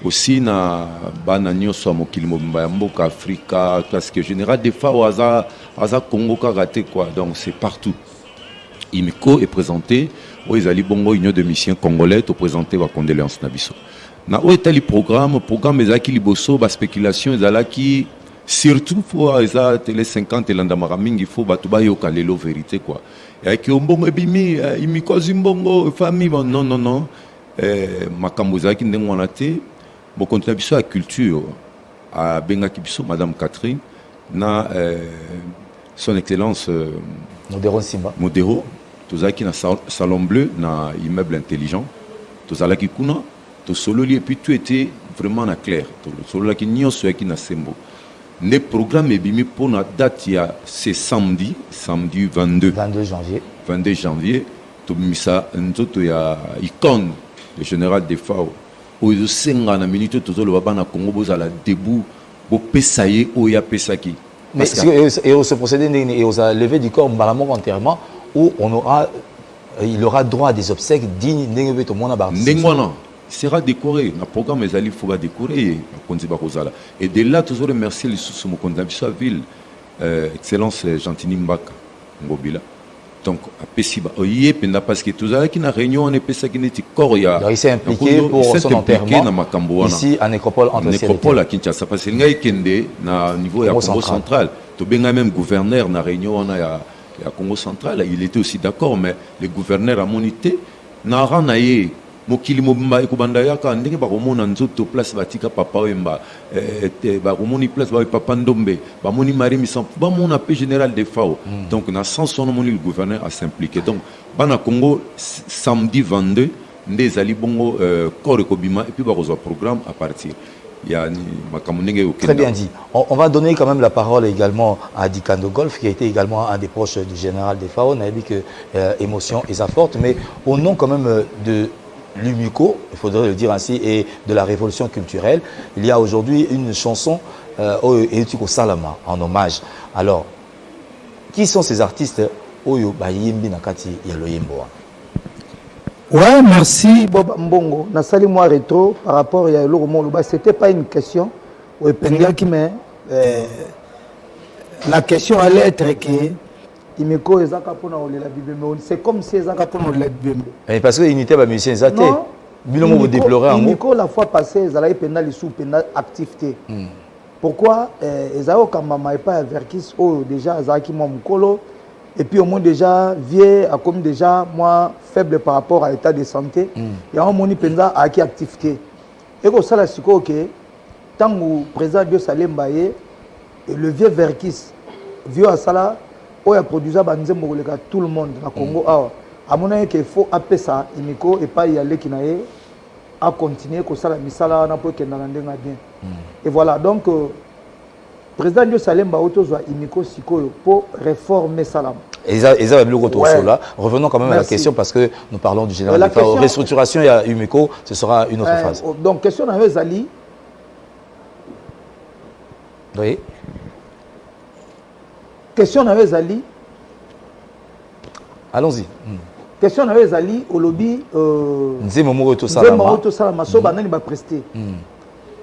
aussi na bana nyoso mokili Mobimba Mboka Afrika, parce que général de FAO aza Congo karaté quoi, donc c'est partout. Imiko est présenté, où ils allaient Bongo Union de Missions Congolais, te présenter ma condoléance na biso. Na oetali programme ezaki liboso ba spéculation ezalaki surtout pour eza télé 50 et landamara mingi faut batu ba yoka lelo vérité quoi. Ya ki ombongo ebimi Imiko zimbongo famille non makambo ezaki ndengo wana te bo continue biso à culture a bengaki biso madame Catherine na son excellence Modéro Simba Modéro tozaki na salon bleu na immeuble intelligent tozalaki kuna solo et puis tout était vraiment na clair solo qui n'y a qui na sembo ne programme bimi pour la date c'est samedi 22 janvier to misa nzoto ya icône le général de FAO o yo senga na minute to zolo bana Congo bozala debout bo pesaye o ya pesaki mais et on se procéder et on a levé du corps malamok enterrement où il aura droit à des obsèques dignes d'enlever tout le monde à il sera décoré. Le programme est allé, il faut décorer. Et de là, toujours remercier les sous-mokondes de la ville, Excellence Gentini Mbaka, Ngobila. Donc, à Pessiba, parce que tout ça, qui n'a réunion, on est Pessa qui n'est corps. Il s'est impliqué pour son enterrement ici à Nécropole entre Nécropole à Kinshasa. Parce que il y a niveau de Congo central. Tu as même gouverneur dans la réunion, on a Congo central. Il était aussi d'accord, mais le gouverneur a monité. N'a rien mokili mobimba ekobanda yaka ndenge bakomona nzoto place batika papa wemba bakomoni place ba papa ndombe bamoni Marie Misan bamona pe général de FAO donc na sens son moni le gouverneur a s'impliquer donc bana Congo samedi 22 ndezali bongo corps ekobima et puis bakozwa programme à partir Très bien dit. On va donner quand même la parole également à Dikando Golf, qui a été également un des proches du général des FAO. On a dit que émotion est forte, mais au nom quand même de l'UMICO, il faudrait le dire ainsi, et de la révolution culturelle, il y a aujourd'hui une chanson Eutiko Salama en hommage. Alors, qui sont ces artistes Oyo Bayimbi Nakati Yaloyemboa? Ouais, merci Bob Mbongo. Nasali moi rétro par rapport à Yalomo. C'était pas une question. Mais la question allait être que Imeko ezaka pona olela bibembe. C'est comme si ezaka pona olela bibembe. Mais parce que unité ba musicien zaté. Bilomo vous déplorer en mot. Imeko la fois passée ezala pena les sous pena activité. Pourquoi ezao kamama pas avertis oh déjà azaki moi mukolo et puis au moins déjà vieux a comme déjà moi faible par rapport à l'état de santé. Il y a un moni penza à qui activité. Et que ça la siko que tant que président Dieu Salembaye et le vieux Verkis vieux à Sala où il a produit ça tout le monde na Congo à mon avis qu'il faut appeler ça Imiko et pas y aller qui n'aille à continuer que ça la misala na pour qu'il n'en bien. Et voilà donc président Dieu Salemba autozoa Imiko Siko pour réformer Salam. Revenons quand même à la question parce que nous parlons du général des FAO. Restructuration et Umiko, ce sera une autre phase. Donc question à Zali. Oui. Question à Zali. Allons-y. Question à Zali au lobby. Nzemo Moto Salama. Nzemo Salama. So banani ba presté.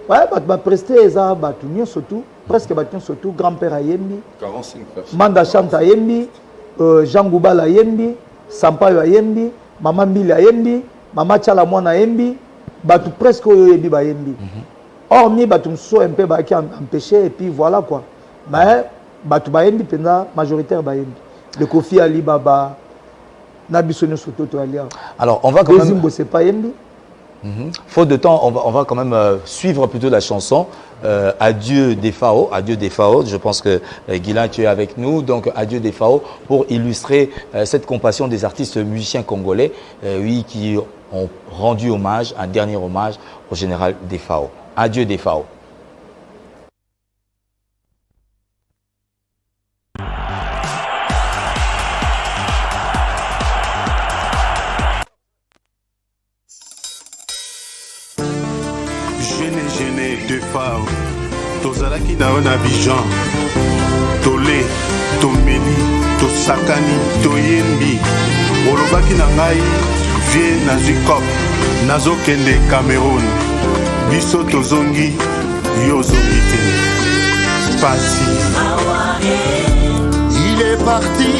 Ouais, bah presté ça bah tout mieux surtout presque bah surtout grand-père Ayembi. 45 personnes. Manda Chanta Ayembi. Jean Goubal Ayembi, Sampayo Ayembi, Maman Mili Ayembi, Maman Tchala Mwana Ayembi, Batou presque Oyebi Ayembi. Hormis Batou Mso un peu qui empêché et puis voilà quoi. Mais Batou Ayembi pena majoritaire Ayembi. Le Kofi Ali Baba, Nabisonio Soto Alia. Alors on va quand même. C'est pas Ayembi. Faute de temps, on va quand même suivre plutôt la chanson Adieu des FAO, Adieu des FAO. Je pense que Guilain, tu es avec nous. Donc Adieu des FAO pour illustrer cette compassion des artistes musiciens congolais oui, qui ont rendu hommage, un dernier hommage au général des FAO. Adieu des FAO. de FAO tozalaki na yo na Abidjan tole tomeli tosakani toyembi olobaki na ngai vie nazwi cop nazokende Cameroun biso tozongi yo ozongi te pasi. Il est parti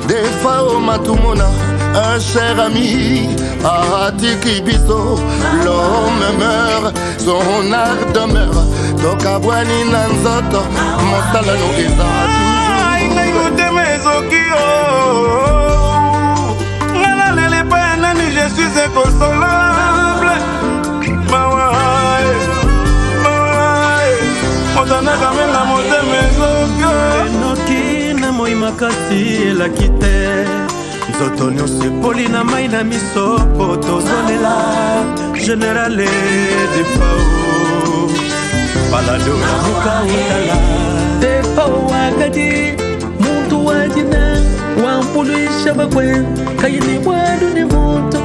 des FAO Matumona, un cher ami, Atiki Biso, l'homme meurt, son art demeure, Tokabwani Nanzoto, Montalano Eza toujours. Je suis inconsolable, enoki na moi makasi elaki te nzoto nyonso epoli na mai na miso po tozolela générale de FAO balado na muka utala de FAO wakati muntu wajina wampulisha bakwe kayini wadu ni muntu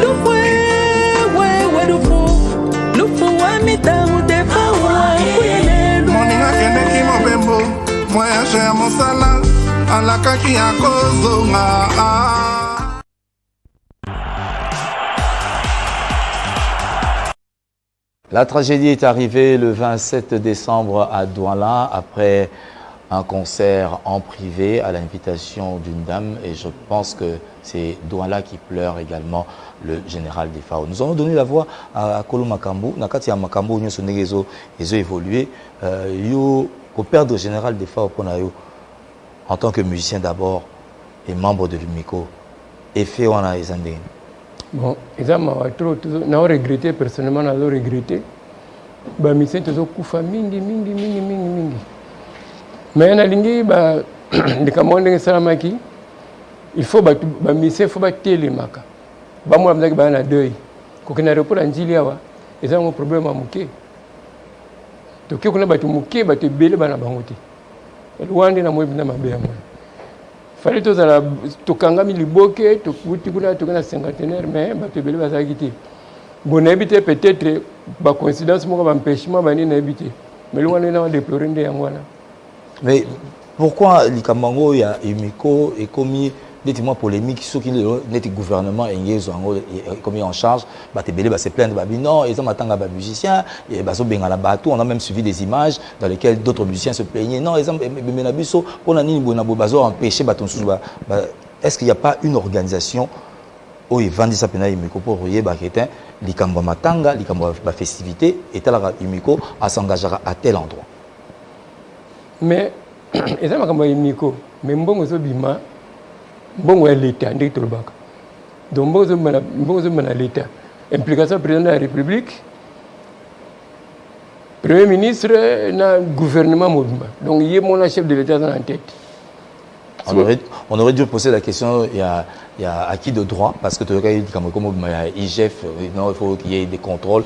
lufu wewe lufu wa mitamu de FAO wakuyelelu moninga kendeki mobembo moyage ya mosala alakaki ya kozonga. La tragédie est arrivée le 27 décembre à Douala après un concert en privé à l'invitation d'une dame et je pense que c'est Douala qui pleure également le général des FAO. Nous allons donner la voix à Kolo Makambu. Nakati ya Makambu nyo sonegezo ezo évolué yo ko perdre général des FAO pona yo en tant que musicien d'abord et membre de l'UMICO et fait wana ezandeng. Bon, ezama trop na regretter personnellement na regretter ba musicien tozo kufa mingi. Mais na lingi ba ndikamonde salamaki il faut ba musicien faut ba telemaka ba mo amzaki ba na deuil ko kina report njili awa ezama problème amuke toke kuna bato moke bato ebele bana bango te elwande na moyebi na mabe ya mwana fallait tozala tokangami liboke tokuti kuna toke na cinquantenaire mais bato ebele bazalaki te bon nayebi te peut-être bacoïncidence moko baempêchement banini nayebi te mais lwana ena badéplore nde yango wana. Mais pourquoi likambo yango ya UMICO ekomi neti mwa polémique soki neti gouvernement engezo yango ekomi en charge bato ebele base plaindre babi non eza matanga bamusicien bazobengana bato. On a même suivi des images dans lesquelles d'autres musiciens se plaignaient non eza bemena biso mpona nini boye na boye bazoempêche bato mosusu. Est-ce qu'il n'y a pas une organisation oyo evandisa mpena UMICO mpo koyebaka ete likambo ya matanga likambo ya bafestivité etalaka UMICO asengageaka à tel endroit? Mais eza makambo ya UMICO mais mbongo ezobima mbongo ya l'État ndenge tolobaka donc mbongo ezobima na l'État implication président de la République premier ministre na gouvernement mobimba donc ye mona chef de l'État aza en tête. On aurait dû poser la question, il y a acquis de droit, parce que il y a IGF, non, il faut qu'il y ait des contrôles.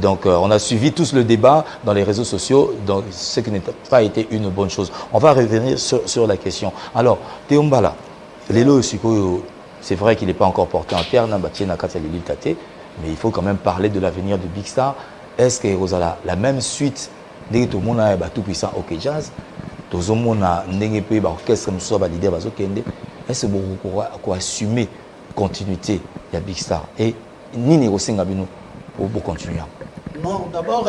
Donc on a suivi tous le débat dans les réseaux sociaux, donc, ce qui n'a pas été une bonne chose. On va revenir sur la question. Alors, Théombala, c'est vrai qu'il n'est pas encore porté en terre, mais il faut quand même parler de l'avenir de Big Star. Est-ce que vous avez la même suite dès que tout le monde a tout puissant OK Jazz? Tout le monde a un orchestre, est-ce que vous pouvez assumer la continuité de Big Star et ni négocier pour continuer? Non, d'abord,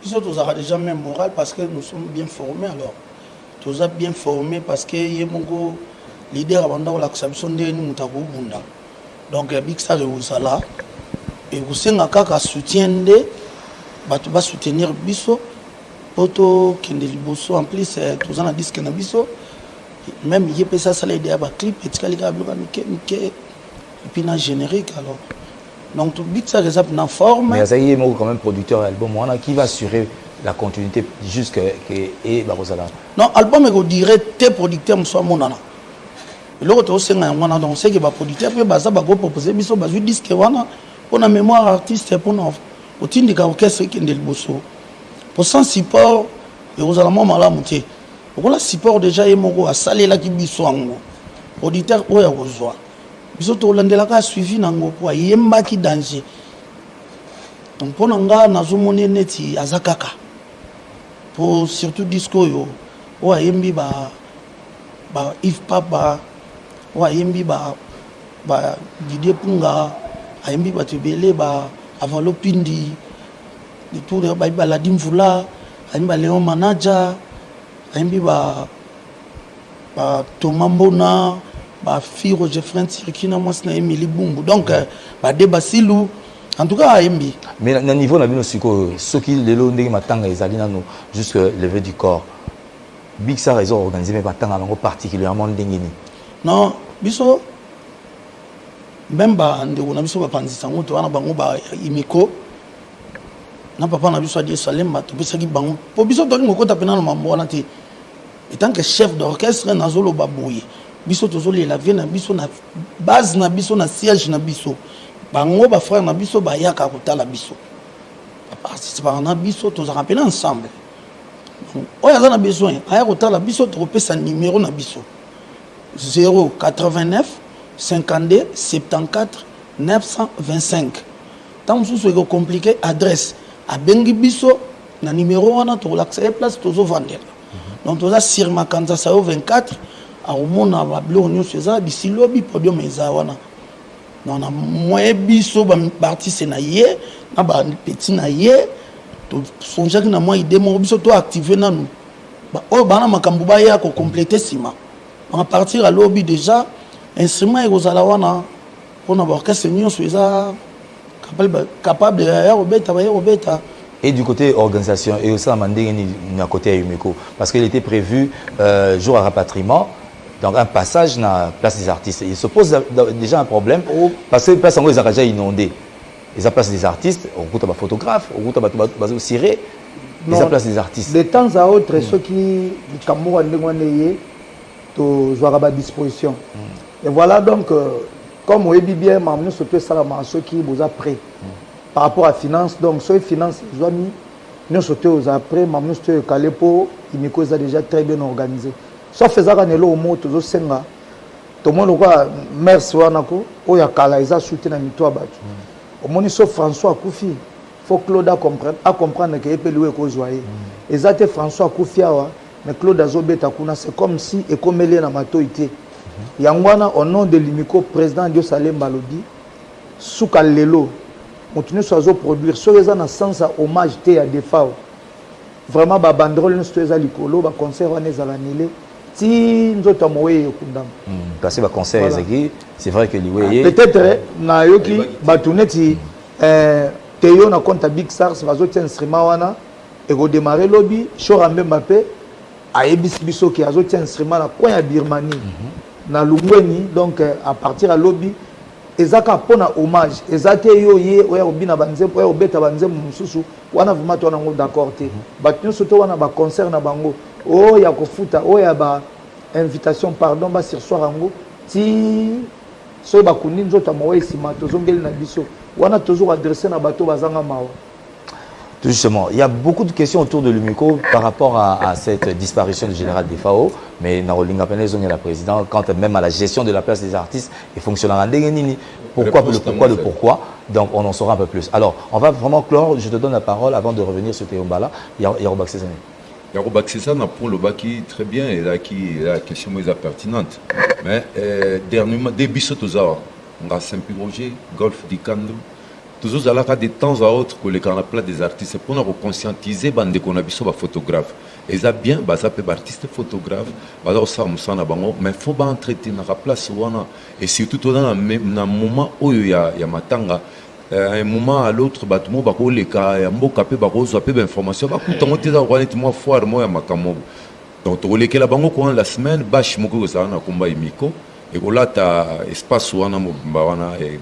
nous avons déjà même moral parce que nous sommes bien formés. Alors, nous sommes bien formés parce que nous avons leader avant l'acceptation de nous. Donc, Big Star est là et vous avez un soutien de soutenir Bisso. Poto kende liboso en plus tous en disque na biso même il peut ça les des clip et kalika bloka mike et puis na générique alors donc tout bit ça réserve na forme mais ça y est moi quand même producteur album on a qui va assurer la continuité jusqu'à et barosala non album et dirait tes producteurs me soit monana l'autre aussi na wana donc c'est que ba producteur peut baza ba go proposer biso ba disque wana pour na mémoire artiste pour na otindika orchestre kende liboso. Pour son support, et vous allez m'alamouter. Pour le support déjà, il y a salé là qui biso ango. Auditeur, où est rejoint. Biso to landela ka suivi nango kwa yemba ki danger. Donc pour nanga nazomone neti azakaka. Pour surtout disco yo, ou yembi ba Yves Papa, ou yembi ba Didier Punga, yembi ba tebele ba avant l'opindi. De tout le baïba la dimvula, aimba Léon Manaja, aimba Thomas Mbona, fille Roger Frantz, Kirkina Mosna, Emily Bumbu. Donc, débat silou, en tout cas, aimbi. Mais à niveau, on a vu ce qui les lots de matanga et zalina nous jusque lever du corps. Big Star ils ont organisé mais matanga particulièrement d'engini. Non, biso même on a biso ba panzisa ngoto wana bango ba UMICO. Na papa na biso adi Salem to pesaki bango po biso to ngoko tapena na mambo na te étant que chef d'orchestre na zolo babouye biso to zolo la vie na biso na base na biso na siège na biso bango ba frère na biso ba yaka kotala biso participer na biso to za rappeler ensemble oya za na besoin aya kotala biso to pesa numéro na biso 089 52 74 925 tant sous c'est compliqué adresse à bengi biso na numéro wana to l'accès place to zo vendre donc to za sur ma kanza sa 24 a omona ba blo nyo ceza bisi lobi podium eza wana non na moye biso ba artiste na ye na ba petit na ye to sonja na moi idée mo biso to activer nanu ba o bana makambu ba ya ko compléter sima à partir à lobby déjà instrument et ozala wana pona ba orchestre nyo ceza capable de. Et du côté organisation, et aussi à côté UMICO, parce qu'il était prévu jour à rapatriement, donc un passage dans la place des artistes. Il se pose déjà un problème, parce que la place est déjà inondée. Ils ont place des artistes, on goûte à photographe, on goûte à ciré, ils ont place des artistes. De temps à autre, ceux qui ont à disposition. Et voilà donc. Comme on dit bien, nous sommes ceux qui vous ont pris par rapport à la finance. Donc, sur les finances, ils ont mis nous sauté aux après maman sauté Kalepo Imiko est déjà très bien organisé sauf faisant un élo au mot tous au senga tout le monde quoi merci wanako oya kala isa soutien na mitoa batu au moni sauf François Koufi faut Claude comprendre que peut louer ko joyer ezate François Koufi awa mais Claude Azobeta kuna c'est comme si et comme lié na matoité yangwana au nom de l'Imiko président Dio Salem Balobi souka lelo continuer soit à produire sur les en sens à hommage té à des FAO vraiment ba banderole nous soit à likolo ba concert on est à l'année ti nzoto moye kundam parce que ba concert ezaki c'est vrai que liweye peut-être na yoki ba tuneti teyo na compte Big Stars va zote instrument wana et go démarrer lobby show ambe Mbappé a ebisi biso ki azote instrument na coin ya Birmanie na Lungweni donc à partir à lobby ezaka pona hommage ezate yo ye oya obina banze oya obeta banze mususu wana vraiment to nango d'accord te batnyo soto wana ba concert na bango oya ko futa oya ba invitation pardon ba sur soir ngo ti so ba kundi nzota mowe sima to zongeli na biso wana toujours adressé na bato bazanga mawa. Justement, il y a beaucoup de questions autour de l'UMICO par rapport à cette disparition du général des FAO, mais Narolinga Penezong est la présidente, quant même à la gestion de la place des artistes et fonctionnaire. Pourquoi, le pourquoi, donc on en saura un peu plus. Alors, on va vraiment clore, je te donne la parole avant de revenir sur Théombala. Yarobak Cézanne. Yarobak Cézanne, pour le baki très bien, et là, la question est pertinente. Mais dernièrement, début de tout ça, on a Saint-Roger, Golfe d'Ikando. Toujours à la de temps à autre que les canaplas des artistes pour nous conscientiser bande qu'on a besoin de photographes et ça bien ça peut artiste photographe alors ça me bango mais faut pas entretenir la place wana et surtout dans un moment où il y a matanga un moment à l'autre battement ba ko le ka ya mboka pe ba ko zo pe information ba ku tongo teza ko net mo foire mo ya makamo donc to le la bango ko la semaine bash moko ça na komba imiko. Et là, tu as espace où on a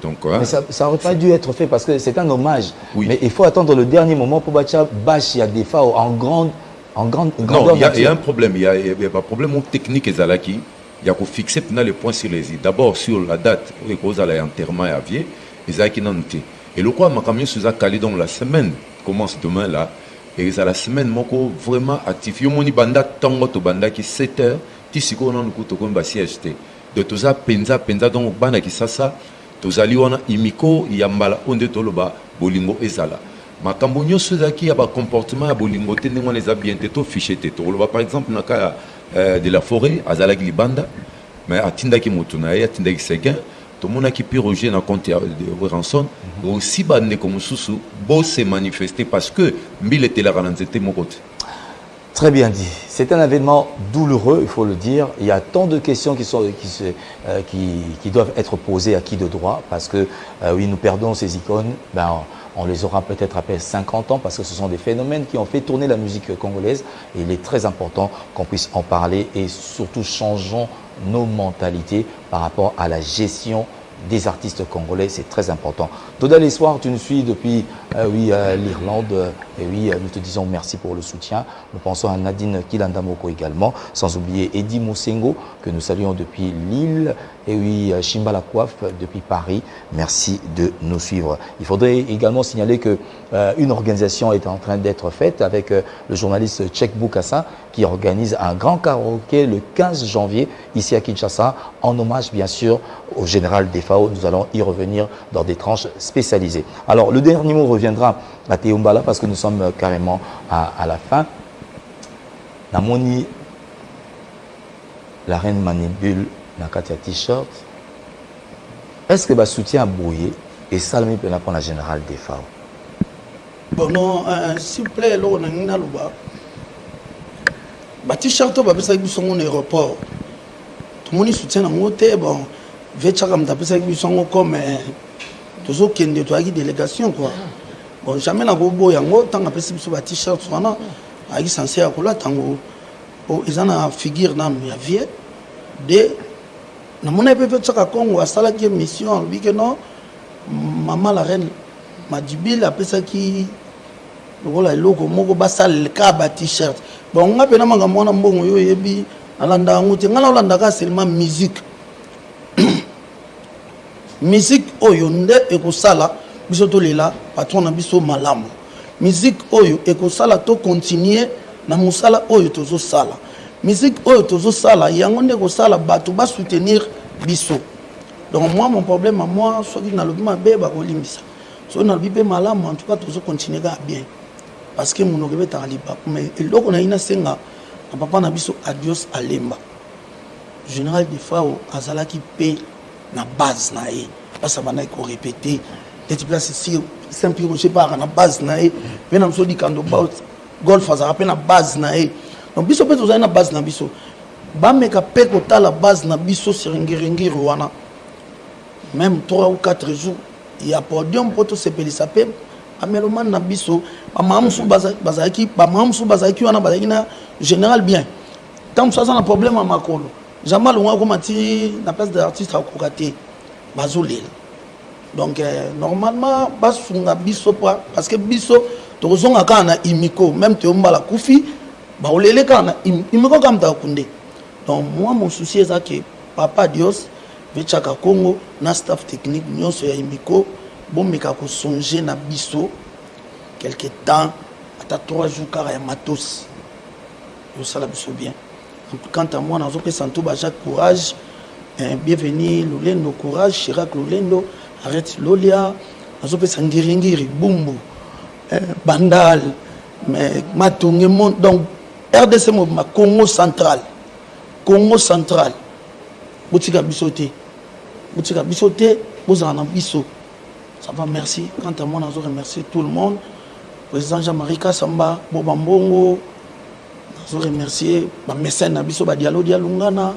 donc. Mais ça aurait pas dû être fait parce que c'est un hommage. Oui. Mais il faut attendre le dernier moment pour battre Bach, il y a des FAO en grande. Non, il y a un problème. Il y a un problème technique et Zalaki. Il y a qu'on fixer les points sur les îles. D'abord sur la date où les causes à l'enterrement à Avier, et Zalaki n'en était. Et le quoi, ma camion se calé dans la semaine commence demain là. Et ça la semaine, moko vraiment actif. Yo moni banda tango to banda qui 7h. Tisiko non ko to ko ba sieste. De tout ça penza donc bana ki sasa tozali wana imiko yambala onde toloba bolingo ezala makambo nyonso zaki ya ba comportement ya bolingo te ndenge wana eza bien te to fiché te toloba par exemple na ka de la forêt azalaki libanda mais atindaki moto na ye atindaki seguin tomonaki pi Roger na compte de rançon aussi bande comme susu bo se manifester parce que mbile était la ranzete mon côté. Très bien dit. C'est un événement douloureux, il faut le dire. Il y a tant de questions qui doivent être posées à qui de droit, parce que oui, nous perdons ces icônes. Ben, on les aura peut-être après 50 ans, parce que ce sont des phénomènes qui ont fait tourner la musique congolaise. Et il est très important qu'on puisse en parler et surtout changeons nos mentalités par rapport à la gestion des artistes congolais, c'est très important. Toda l'espoir, tu nous suis depuis l'Irlande. Et oui, nous te disons merci pour le soutien. Nous pensons à Nadine Kilandamoko également, sans oublier Eddie Moussengo, que nous saluons depuis Lille. Et oui, Chimba la Coiffe depuis Paris. Merci de nous suivre. Il faudrait également signaler que une organisation est en train d'être faite avec le journaliste Tchèque Boukassa qui organise un grand karaoké le 15 janvier ici à Kinshasa, en hommage bien sûr au général des FAO. Nous allons y revenir dans des tranches spécialisées. Alors le dernier mot reviendra à Théombala parce que nous sommes carrément à la fin. Namoni, la reine Manibule, Nakatia T-shirt. Est-ce que le soutien a brouillé et ça le pour la générale des FAO? Bon, non, s'il vous plaît, là, on a une T-shirt, on va faire ça mon aéroport. Tout le monde soutient dans mon thé, bon, Vetchakam, t'as fait ça comme toujours qu'il y a une délégation, quoi. Bon, jamais la robo yango tant que possible sur la t-shirt wana a censé à kola tango o izana figure na ya vie de na mona pe fait ça Congo a sala qui mission lui que non maman la reine Madibile a pesa qui lokola logo moko basal ka ba t-shirt bon nga pe na manga mona mbongo yo yebi alanda nguti ngala olanda ka seulement musique musique oyo nde ekosala biso tolela patron na biso malamu musique oyo ekosala to continuer na mosala oyo tozosala musique oyo tozosala yango nde kosala bato basoutenir biso. Donc moi mon problème à moi soki nalobi mabe bakolimbisa soki nalobi mpe malamu en tout cas tozokontinue kaka bien parce que monoko ebetaka libaku mais eloko na ye nasenga na papa na biso Adios Alemba général de Fao azalaki mpe na base na ye basa bandaki korépété tete place ici simple rocher par na base na ye mpe na moso likando golf azalaka mpe na base na ye donc biso mpe tozali na base na biso bameka mpe kotala base na biso serengerengeri wana même 3 ou 4 jours il y a podium pour tout sepelisa pe amelomane na biso bamamusu bazalaki wana bazalaki na général bien tant ça na problème à makolo jamais longa ko mati na place de l'artiste akoka te bazolela donc normalement basunga biso parce que biso tozonga kana imiko même te ombala kufi ba olele kana imiko kam ta kunde. Donc moi mon souci est que papa Dios Vechaka Congo na staff technique nyonso ya imiko bon meka ko songer na biso quelque temps ata 3 jours kara ya matos yo sala biso bien. Quant à moi nazo pe santo ba Jacques Courage bienvenue Lolendo Courage Chirac Lolendo arrête Lolia nazo pe sangiringiri bumbu bandal mais matonge mon donc RDC ma Congo central Boutika Bissoté, vous en avez biso. Ça va, merci. Quant à moi, je remercie tout le monde. Président Jean-Marie Kassamba, Bobambongo, je remercie ma mécène Nabiso Badialo Dialungana.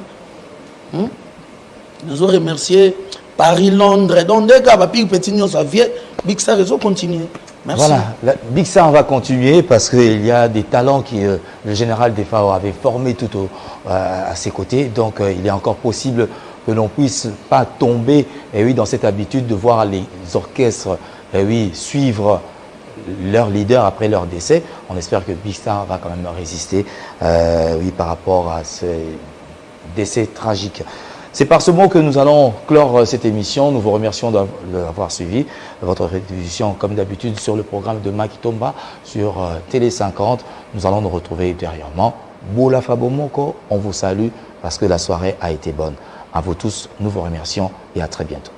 Je remercie Paris, Londres. Donc, dès qu'il y a petit news à vie, Big Star, ils ont continué. Merci. Voilà, Big Star va continuer parce qu'il y a des talents que le général des FAO avait formés tout à ses côtés. Donc, il est encore possible que l'on puisse pas tomber dans cette habitude de voir les orchestres suivre leur leader après leur décès. On espère que Big Star va quand même résister par rapport à ce décès tragique. C'est par ce mot que nous allons clore cette émission. Nous vous remercions d'avoir suivi votre rediffusion comme d'habitude sur le programme de Maki Tomba sur Télé 50. Nous allons nous retrouver ultérieurement. Boula Fabomoko, on vous salue parce que la soirée a été bonne. À vous tous, nous vous remercions et à très bientôt.